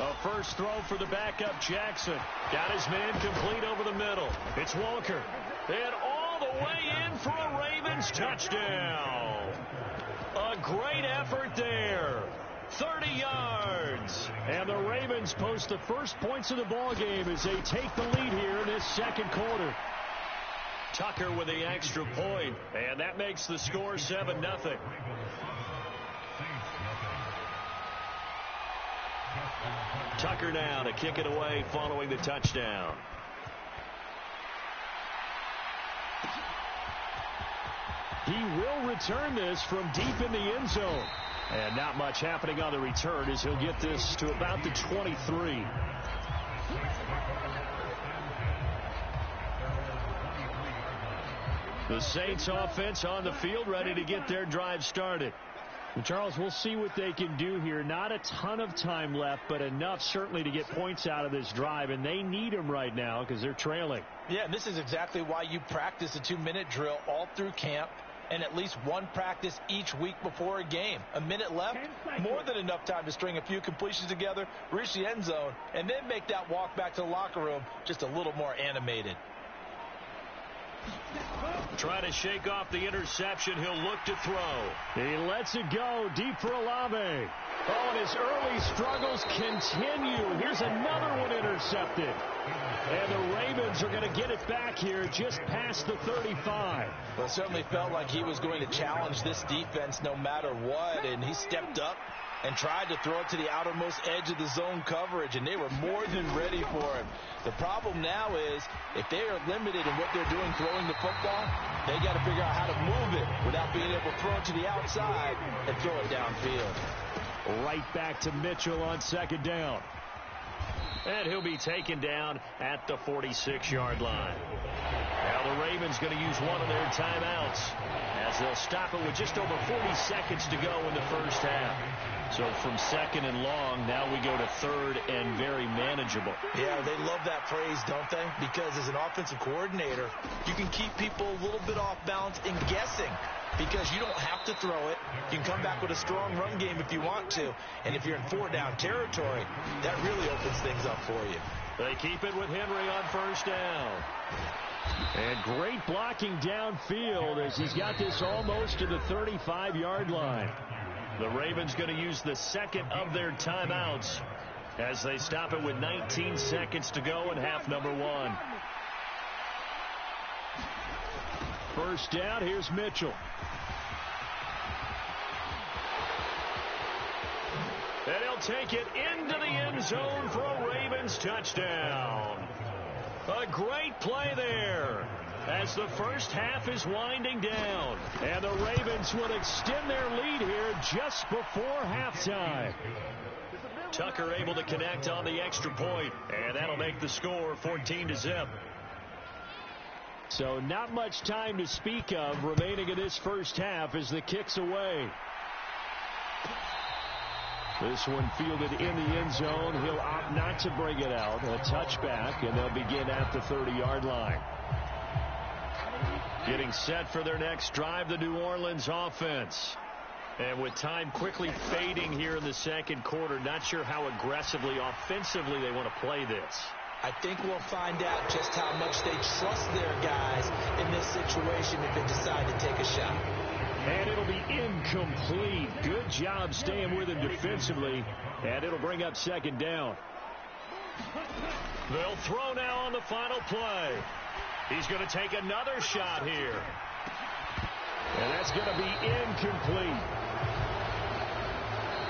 A first throw for the backup Jackson. Got his man complete over the middle. It's Walker. And all the way in for a Ravens touchdown. A great effort there. 30 yards. And the Ravens post the first points of the ball game as they take the lead here in this second quarter. Tucker with the extra point. And that makes the score 7-0. Tucker now to kick it away following the touchdown. He will return this from deep in the end zone. And not much happening on the return as he'll get this to about the 23. The Saints offense on the field ready to get their drive started. Well, Charles, we'll see what they can do here. Not a ton of time left, but enough certainly to get points out of this drive, and they need them right now because they're trailing. Yeah, this is exactly why you practice a 2-minute drill all through camp and at least one practice each week before a game. A minute left, more than enough time to string a few completions together, reach the end zone, and then make that walk back to the locker room just a little more animated. Trying to shake off the interception. He'll look to throw. He lets it go deep for Olave. Oh, and his early struggles continue. Here's another one intercepted. And the Ravens are going to get it back here just past the 35. Well, it certainly felt like he was going to challenge this defense no matter what, and he stepped up and tried to throw it to the outermost edge of the zone coverage, and they were more than ready for him. The problem now is if they are limited in what they're doing throwing the football, they got to figure out how to move it without being able to throw it to the outside and throw it downfield. Right back to Mitchell on 2nd down. And he'll be taken down at the 46-yard line. Now the Ravens going to use one of their timeouts as they'll stop it with just over 40 seconds to go in the first half. So from 2nd and long, now we go to 3rd and very manageable. Yeah, they love that phrase, don't they? Because as an offensive coordinator, you can keep people a little bit off balance and guessing because you don't have to throw it. You can come back with a strong run game if you want to. And if you're in 4-down territory, that really opens things up for you. They keep it with Henry on first down. And great blocking downfield as he's got this almost to the 35-yard line. The Ravens going to use the second of their timeouts as they stop it with 19 seconds to go in half number one. First down, here's Mitchell. And he'll take it into the end zone for a Ravens touchdown. A great play there as the first half is winding down. And the Ravens will extend their lead here just before halftime. Tucker able to connect on the extra point, and that'll make the score 14-0. So not much time to speak of remaining in this first half as the kick's away. This one fielded in the end zone. He'll opt not to bring it out. A touchback, and they'll begin at the 30-yard line. Getting set for their next drive, the New Orleans offense. And with time quickly fading here in the second quarter, not sure how aggressively, offensively they want to play this. I think we'll find out just how much they trust their guys in this situation if they decide to take a shot. And it'll be incomplete. Good job staying with him defensively. And it'll bring up second down. They'll throw now on the final play. He's going to take another shot here. And that's going to be incomplete.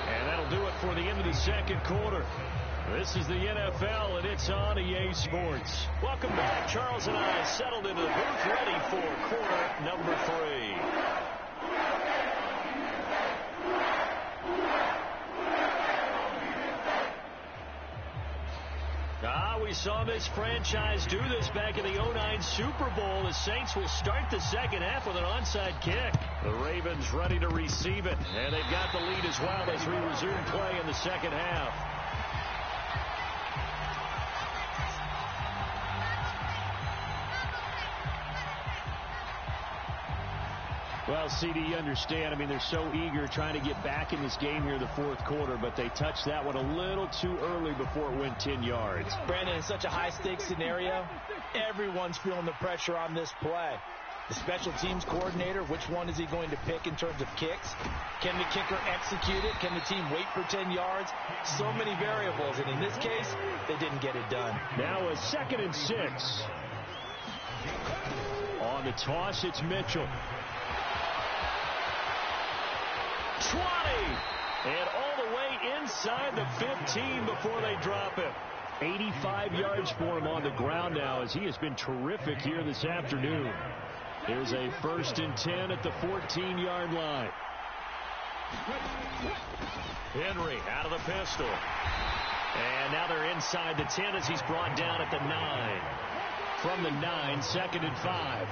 And that'll do it for the end of the second quarter. This is the NFL, and it's on EA Sports. Welcome back. Charles and I settled into the booth, ready for quarter number 3. We saw this franchise do this back in the 09 Super Bowl. The Saints will start the second half with an onside kick. The Ravens ready to receive it, and they've got the lead as well as we resume play in the second half. Well, CD, you understand. I mean, they're so eager trying to get back in this game here in the fourth quarter, but they touched that one a little too early before it went 10 yards. Brandon, in such a high-stakes scenario, everyone's feeling the pressure on this play. The special teams coordinator, which one is he going to pick in terms of kicks? Can the kicker execute it? Can the team wait for 10 yards? So many variables, and in this case, they didn't get it done. Now a 2nd and 6. On the toss, it's Mitchell. 20, and all the way inside the 15 before they drop it. 85 yards for him on the ground now as he has been terrific here this afternoon. Here's a 1st and 10 at the 14-yard line. Henry out of the pistol. And now they're inside the 10 as he's brought down at the 9. From the 9, 2nd and 5.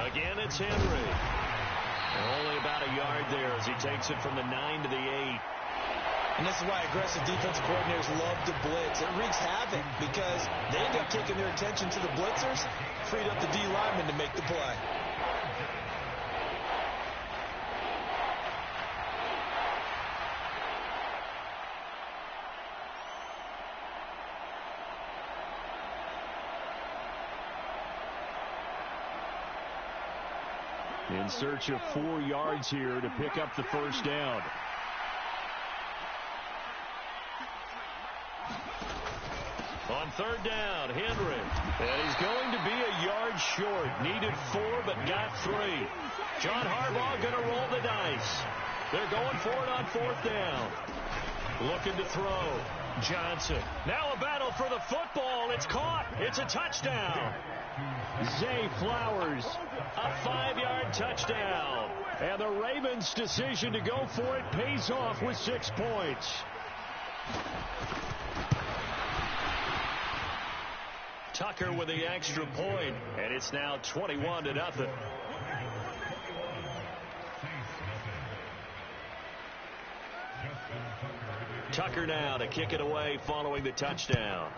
Again, it's Henry. And only about a yard there as he takes it from the 9 to the 8. And this is why aggressive defense coordinators love to blitz. It wreaks havoc because they end up taking their attention to the blitzers, freed up the D lineman to make the play. In search of 4 yards here to pick up the first down. On 3rd down, Henry. And he's going to be a yard short. Needed 4, but got 3. John Harbaugh going to roll the dice. They're going for it on 4th down. Looking to throw. Johnson. Now a battle for the football. It's caught. It's a touchdown. Zay Flowers. A 5-yard touchdown. And the Ravens' decision to go for it pays off with 6 points. Tucker with the extra point, and it's now 21-0. Tucker now to kick it away following the touchdown.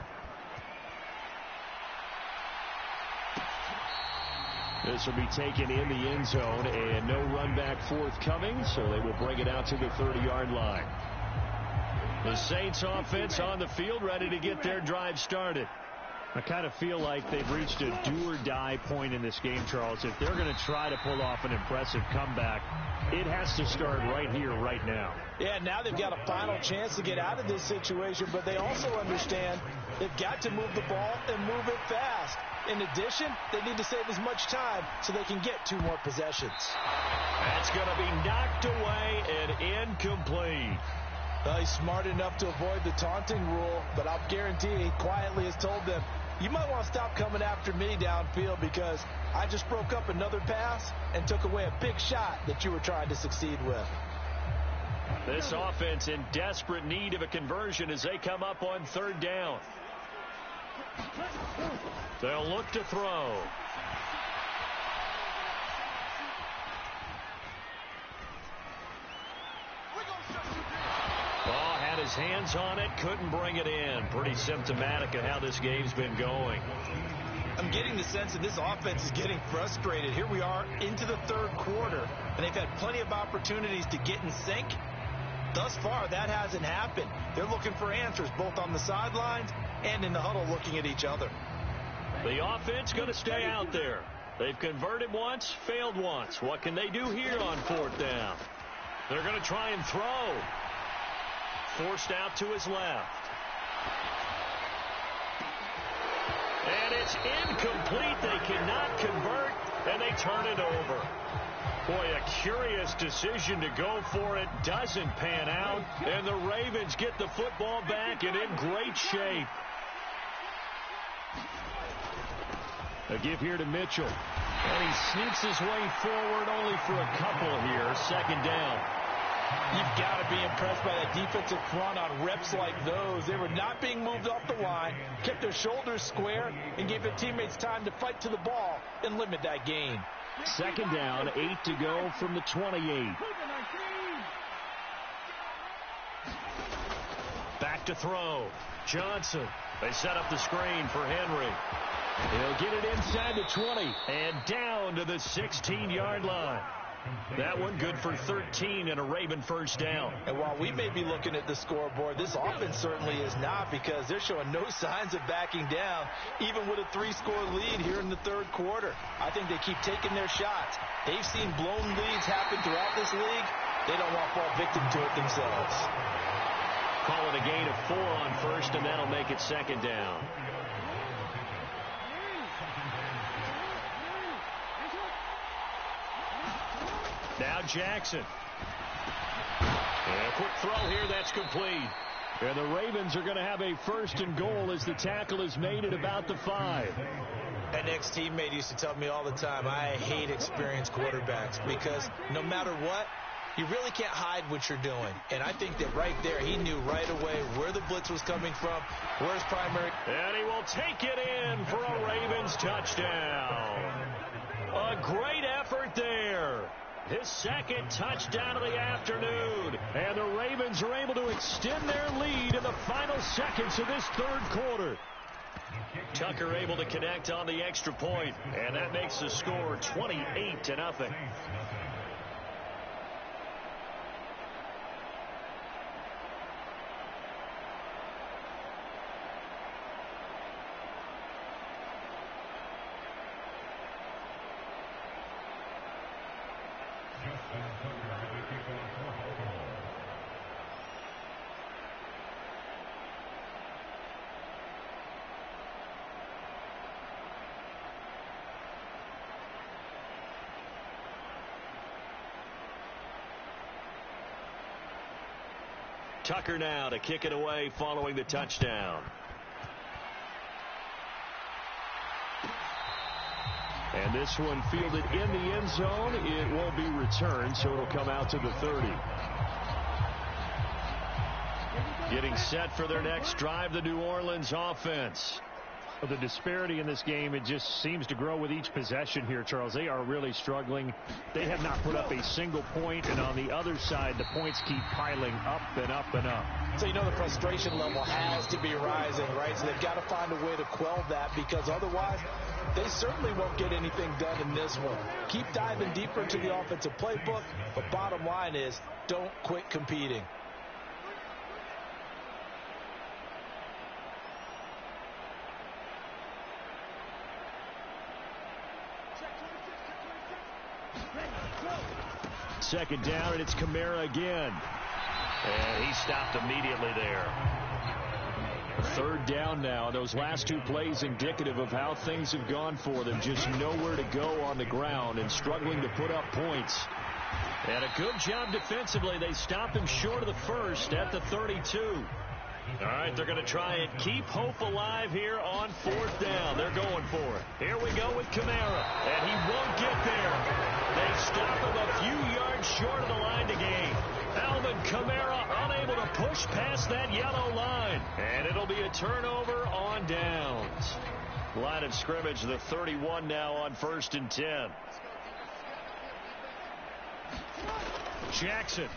This will be taken in the end zone, and no run back forthcoming, so they will bring it out to the 30-yard line. The Saints offense on the field, ready to get their drive started. I kind of feel like they've reached a do-or-die point in this game, Charles. If they're going to try to pull off an impressive comeback, it has to start right here, right now. Yeah, now they've got a final chance to get out of this situation, but they also understand they've got to move the ball and move it fast. In addition, they need to save as much time so they can get 2 more possessions. That's going to be knocked away and incomplete. Well, he's smart enough to avoid the taunting rule, but I'll guarantee he quietly has told them, you might want to stop coming after me downfield because I just broke up another pass and took away a big shot that you were trying to succeed with. This offense in desperate need of a conversion as they come up on 3rd down. They'll look to throw. Oh, had his hands on it, couldn't bring it in. Pretty symptomatic of how this game's been going. I'm getting the sense that this offense is getting frustrated. Here we are into the 3rd quarter, and they've had plenty of opportunities to get in sync. Thus far, that hasn't happened. They're looking for answers both on the sidelines and in the huddle looking at each other. The offense going to stay out there. They've converted once, failed once. What can they do here on 4th down? They're going to try and throw. Forced out to his left. And it's incomplete. They cannot convert, and they turn it over. Boy, a curious decision to go for it. Doesn't pan out, and the Ravens get the football back and in great shape. A give here to Mitchell. And he sneaks his way forward only for a couple here. 2nd down. You've got to be impressed by that defensive front on reps like those. They were not being moved off the line, kept their shoulders square, and gave their teammates time to fight to the ball and limit that gain. 2nd down, 8 to go from the 28. Back to throw. Johnson. They set up the screen for Henry. He'll get it inside the 20 and down to the 16-yard line. That one good for 13 and a Raven 1st down. And while we may be looking at the scoreboard, this offense certainly is not, because they're showing no signs of backing down, even with a 3-score lead here in the 3rd quarter. I think they keep taking their shots. They've seen blown leads happen throughout this league. They don't want to fall victim to it themselves. Call it a gain of 4 on 1st, and that'll make it 2nd down. Now Jackson. And a quick throw here, that's complete. And the Ravens are going to have a 1st and goal as the tackle is made at about the 5. An ex-teammate used to tell me all the time, I hate experienced quarterbacks because no matter what, you really can't hide what you're doing. And I think that right there, he knew right away where the blitz was coming from, where his primary. And he will take it in for a Ravens touchdown. A great effort there. His 2nd touchdown of the afternoon. And the Ravens are able to extend their lead in the final seconds of this 3rd quarter. Tucker able to connect on the extra point, and that makes the score 28-0. Tucker now to kick it away following the touchdown. And this one fielded in the end zone. It won't be returned, so it'll come out to the 30. Getting set for their next drive, the New Orleans offense. Well, the disparity in this game, it just seems to grow with each possession here, Charles. They are really struggling. They have not put up a single point, and on the other side, the points keep piling up and up and up. So you know the frustration level has to be rising, right? So they've got to find a way to quell that, because otherwise they certainly won't get anything done in this one. Keep diving deeper into the offensive playbook, but bottom line is don't quit competing. second down, and it's Kamara again. And he stopped immediately there. Third down now. Those last two plays indicative of how things have gone for them. Just nowhere to go on the ground and struggling to put up points. And a good job defensively. They stop him short of the first at the 32. All right, they're going to try and keep hope alive here on fourth down. They're going for it. Here we go with Kamara, and he won't get there. They stop him a few yards short of the line to gain. Alvin Kamara unable to push past that yellow line, and it'll be a turnover on downs. Line of scrimmage, the 31 now on 1st and 10. Jackson.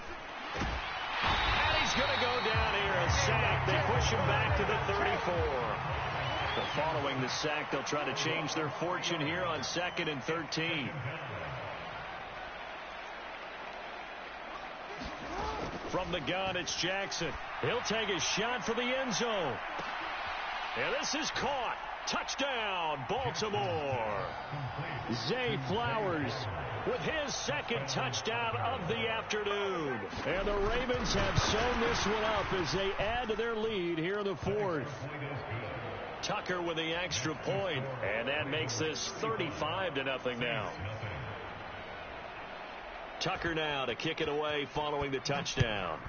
And he's going to go down here. A sack. They push him back to the 34. But following the sack, they'll try to change their fortune here on 2nd and 13. From the gun, it's Jackson. He'll take a shot for the end zone. And this is caught. Touchdown, Baltimore. Zay Flowers with his second touchdown of the afternoon. And the Ravens have sewn this one up as they add to their lead here in the fourth. Tucker with the extra point, and that makes this 35-0 now. Tucker now to kick it away following the touchdown.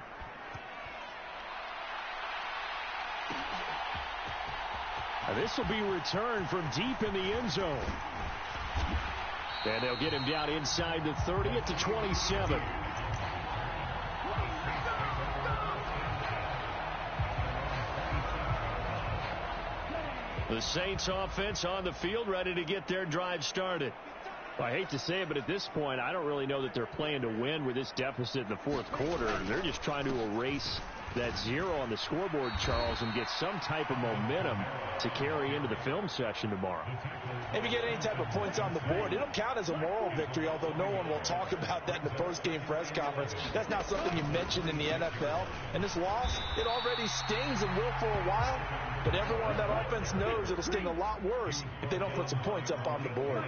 This will be returned from deep in the end zone. And they'll get him down inside the 30 at the 27. The Saints offense on the field, ready to get their drive started. Well, I hate to say it, but at this point, I don't really know that they're playing to win with this deficit in the fourth quarter. They're just trying to erase that 0 on the scoreboard, Charles, and get some type of momentum to carry into the film session tomorrow. If you get any type of points on the board, it'll count as a moral victory, although no one will talk about that in the post-game press conference. That's not something you mentioned in the NFL. And this loss, it already stings and will for a while, but everyone on that offense knows it'll sting a lot worse if they don't put some points up on the board.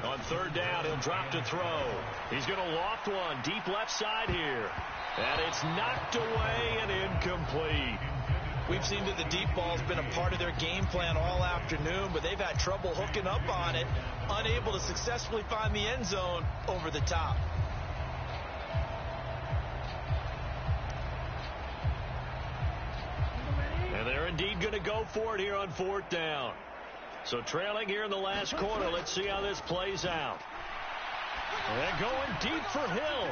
On third down, he'll drop to throw. He's going to loft one deep left side here. And it's knocked away and incomplete. We've seen that the deep ball's been a part of their game plan all afternoon, but they've had trouble hooking up on it, unable to successfully find the end zone over the top. And they're indeed going to go for it here on fourth down. So trailing here in the last quarter. Let's see how this plays out. And going deep for Hill.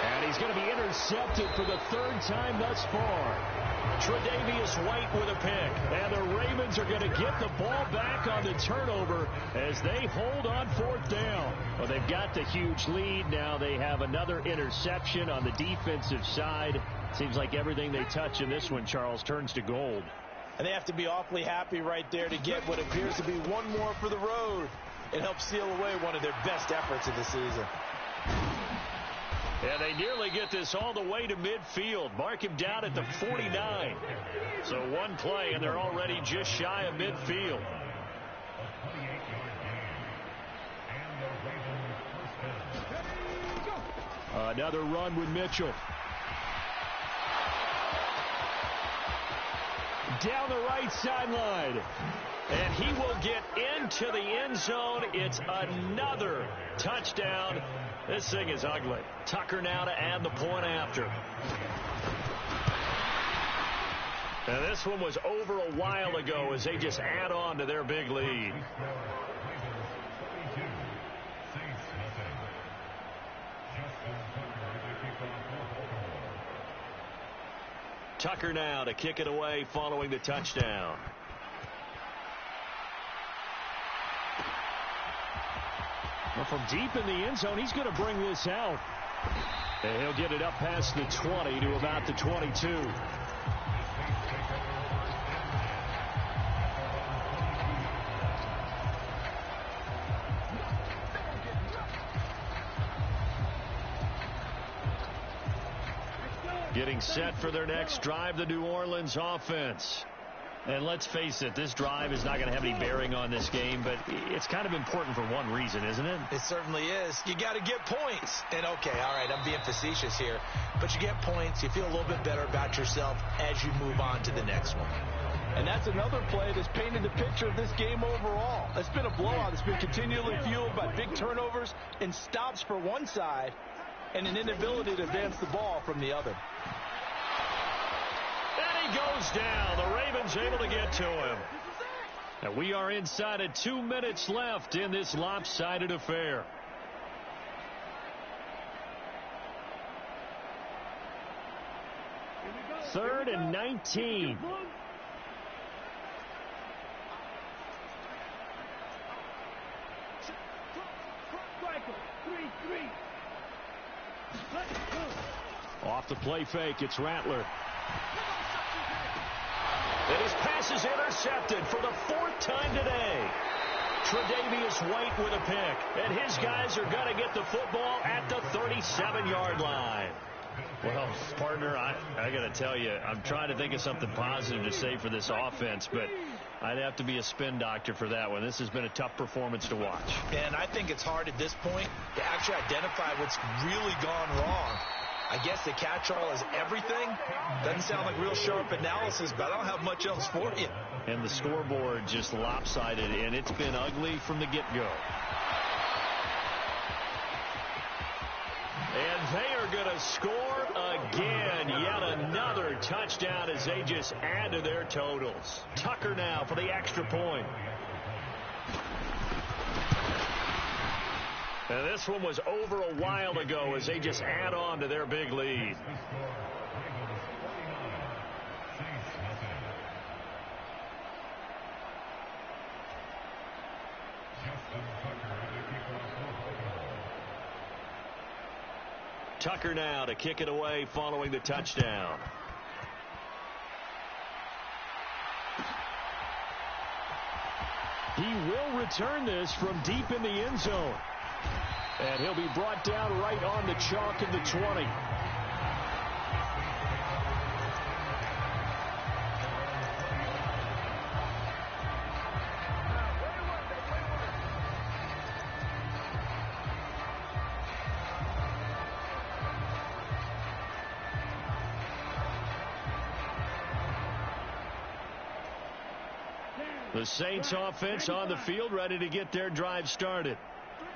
And he's going to be intercepted for the third time thus far. Tre'Davious White with a pick. And the Ravens are going to get the ball back on the turnover as they hold on fourth down. Well, they've got the huge lead. Now they have another interception on the defensive side. Seems like everything they touch in this one, Charles, turns to gold. And they have to be awfully happy right there to get what appears to be one more for the road. It helps seal away one of their best efforts of the season. And they nearly get this all the way to midfield. Mark him down at the 49. So one play, and they're already just shy of midfield. Another run with Mitchell. Down the right sideline. And he will get into the end zone. It's another touchdown. This thing is ugly. Tucker now to add the point after. And this one was over a while ago as they just add on to their big lead. Tucker now to kick it away following the touchdown. Well, from deep in the end zone, he's going to bring this out. And he'll get it up past the 20 to about the 22. Getting set for their next drive, the New Orleans offense. And let's face it, this drive is not going to have any bearing on this game, but it's kind of important for one reason, isn't it? It certainly is. You got to get points. And, okay, all right, I'm being facetious here, but you get points, you feel a little bit better about yourself as you move on to the next one. And that's another play that's painted the picture of this game overall. It's been a blowout. It's been continually fueled by big turnovers and stops for one side and an inability to advance the ball from the other. And he goes down. The Ravens able to get to him. And we are inside of 2 minutes left in this lopsided affair. Third and 19. Off the play fake, it's Rattler. And his pass is intercepted for the 4th time today. Tre'Davious White with a pick. And his guys are going to get the football at the 37-yard line. Well, partner, I got to tell you, I'm trying to think of something positive to say for this offense, but I'd have to be a spin doctor for that one. This has been a tough performance to watch. And I think it's hard at this point to actually identify what's really gone wrong. I guess the catch-all is everything. Doesn't sound like real sharp analysis, but I don't have much else for you. And the scoreboard just lopsided, and it's been ugly from the get-go. And they are going to score again. Yet another touchdown as they just add to their totals. Tucker now for the extra point. And this one was over a while ago as they just add on to their big lead. Tucker now to kick it away following the touchdown. He will return this from deep in the end zone. And he'll be brought down right on the chalk of the 20. The Saints offense on the field, ready to get their drive started.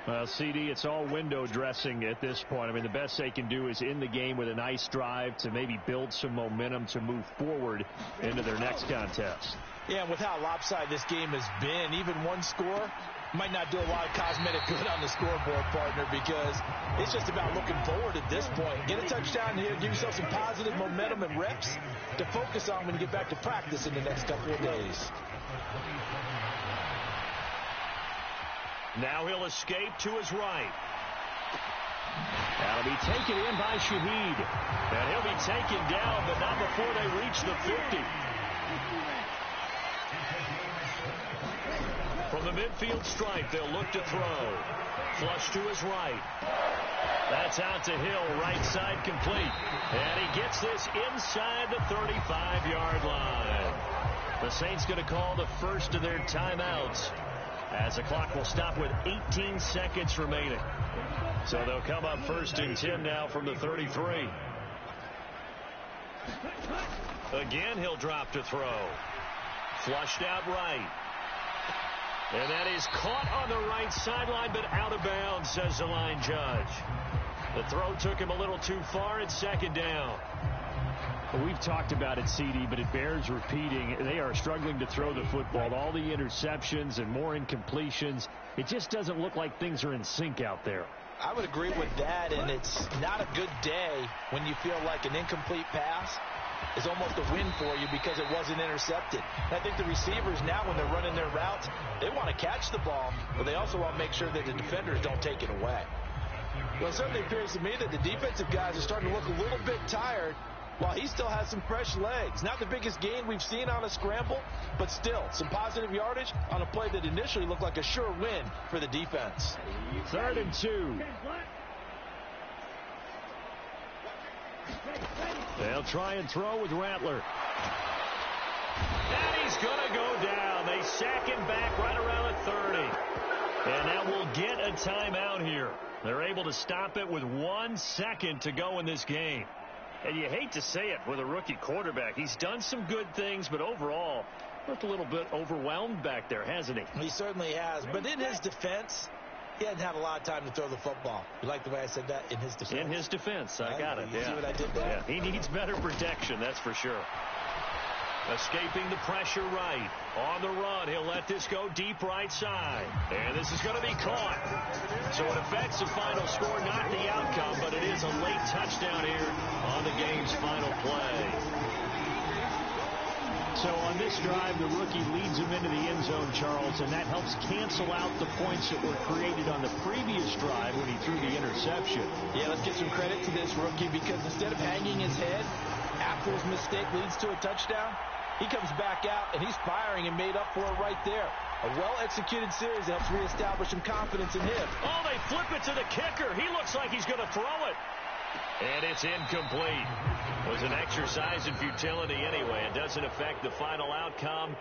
Well, CD, it's all window dressing at this point. I mean, the best they can do is in the game with a nice drive to maybe build some momentum to move forward into their next contest. Yeah, and with how lopsided this game has been, even one score might not do a lot of cosmetic good on the scoreboard, partner, because it's just about looking forward at this point. Get a touchdown here, give yourself some positive momentum and reps to focus on when you get back to practice in the next couple of days. Now he'll escape to his right. That'll be taken in by Shaheed. And he'll be taken down, but not before they reach the 50. From the midfield stripe, they'll look to throw. Flush to his right. That's out to Hill, right side complete. And he gets this inside the 35-yard line. The Saints going to call the first of their timeouts, as the clock will stop with 18 seconds remaining. So they'll come up 1st and 10 now from the 33. Again, he'll drop to throw. Flushed out right. And that is caught on the right sideline, but out of bounds, says the line judge. The throw took him a little too far. It's 2nd down. Well, we've talked about it, CD, but it bears repeating. They are struggling to throw the football. All the interceptions and more incompletions. It just doesn't look like things are in sync out there. I would agree with that, and it's not a good day when you feel like an incomplete pass is almost a win for you because it wasn't intercepted. And I think the receivers now, when they're running their routes, they want to catch the ball, but they also want to make sure that the defenders don't take it away. Well, it certainly appears to me that the defensive guys are starting to look a little bit tired, while he still has some fresh legs. Not the biggest gain we've seen on a scramble, but still some positive yardage on a play that initially looked like a sure win for the defense. 3rd and 2. They'll try and throw with Rattler. And he's going to go down. They sack him back right around the 30. And that will get a timeout here. They're able to stop it with 1 second to go in this game. And you hate to say it with a rookie quarterback. He's done some good things, but overall, looked a little bit overwhelmed back there, hasn't he? He certainly has. But in his defense, he hadn't had a lot of time to throw the football. You like the way I said that? In his defense. In his defense. I got it. You see what I did there? Yeah, he needs better protection, that's for sure. Escaping the pressure right. On the run, he'll let this go deep right side. And this is going to be caught. So it affects the final score, not the outcome, but it is a late touchdown here on the game's final play. So on this drive, the rookie leads him into the end zone, Charles, and that helps cancel out the points that were created on the previous drive when he threw the interception. Yeah, let's give some credit to this rookie because instead of hanging his head after his mistake leads to a touchdown, he comes back out and he's firing and made up for it right there. A well-executed series helps reestablish some confidence in him. Oh, they flip it to the kicker. He looks like he's going to throw it. And it's incomplete. It was an exercise in futility anyway. It doesn't affect the final outcome.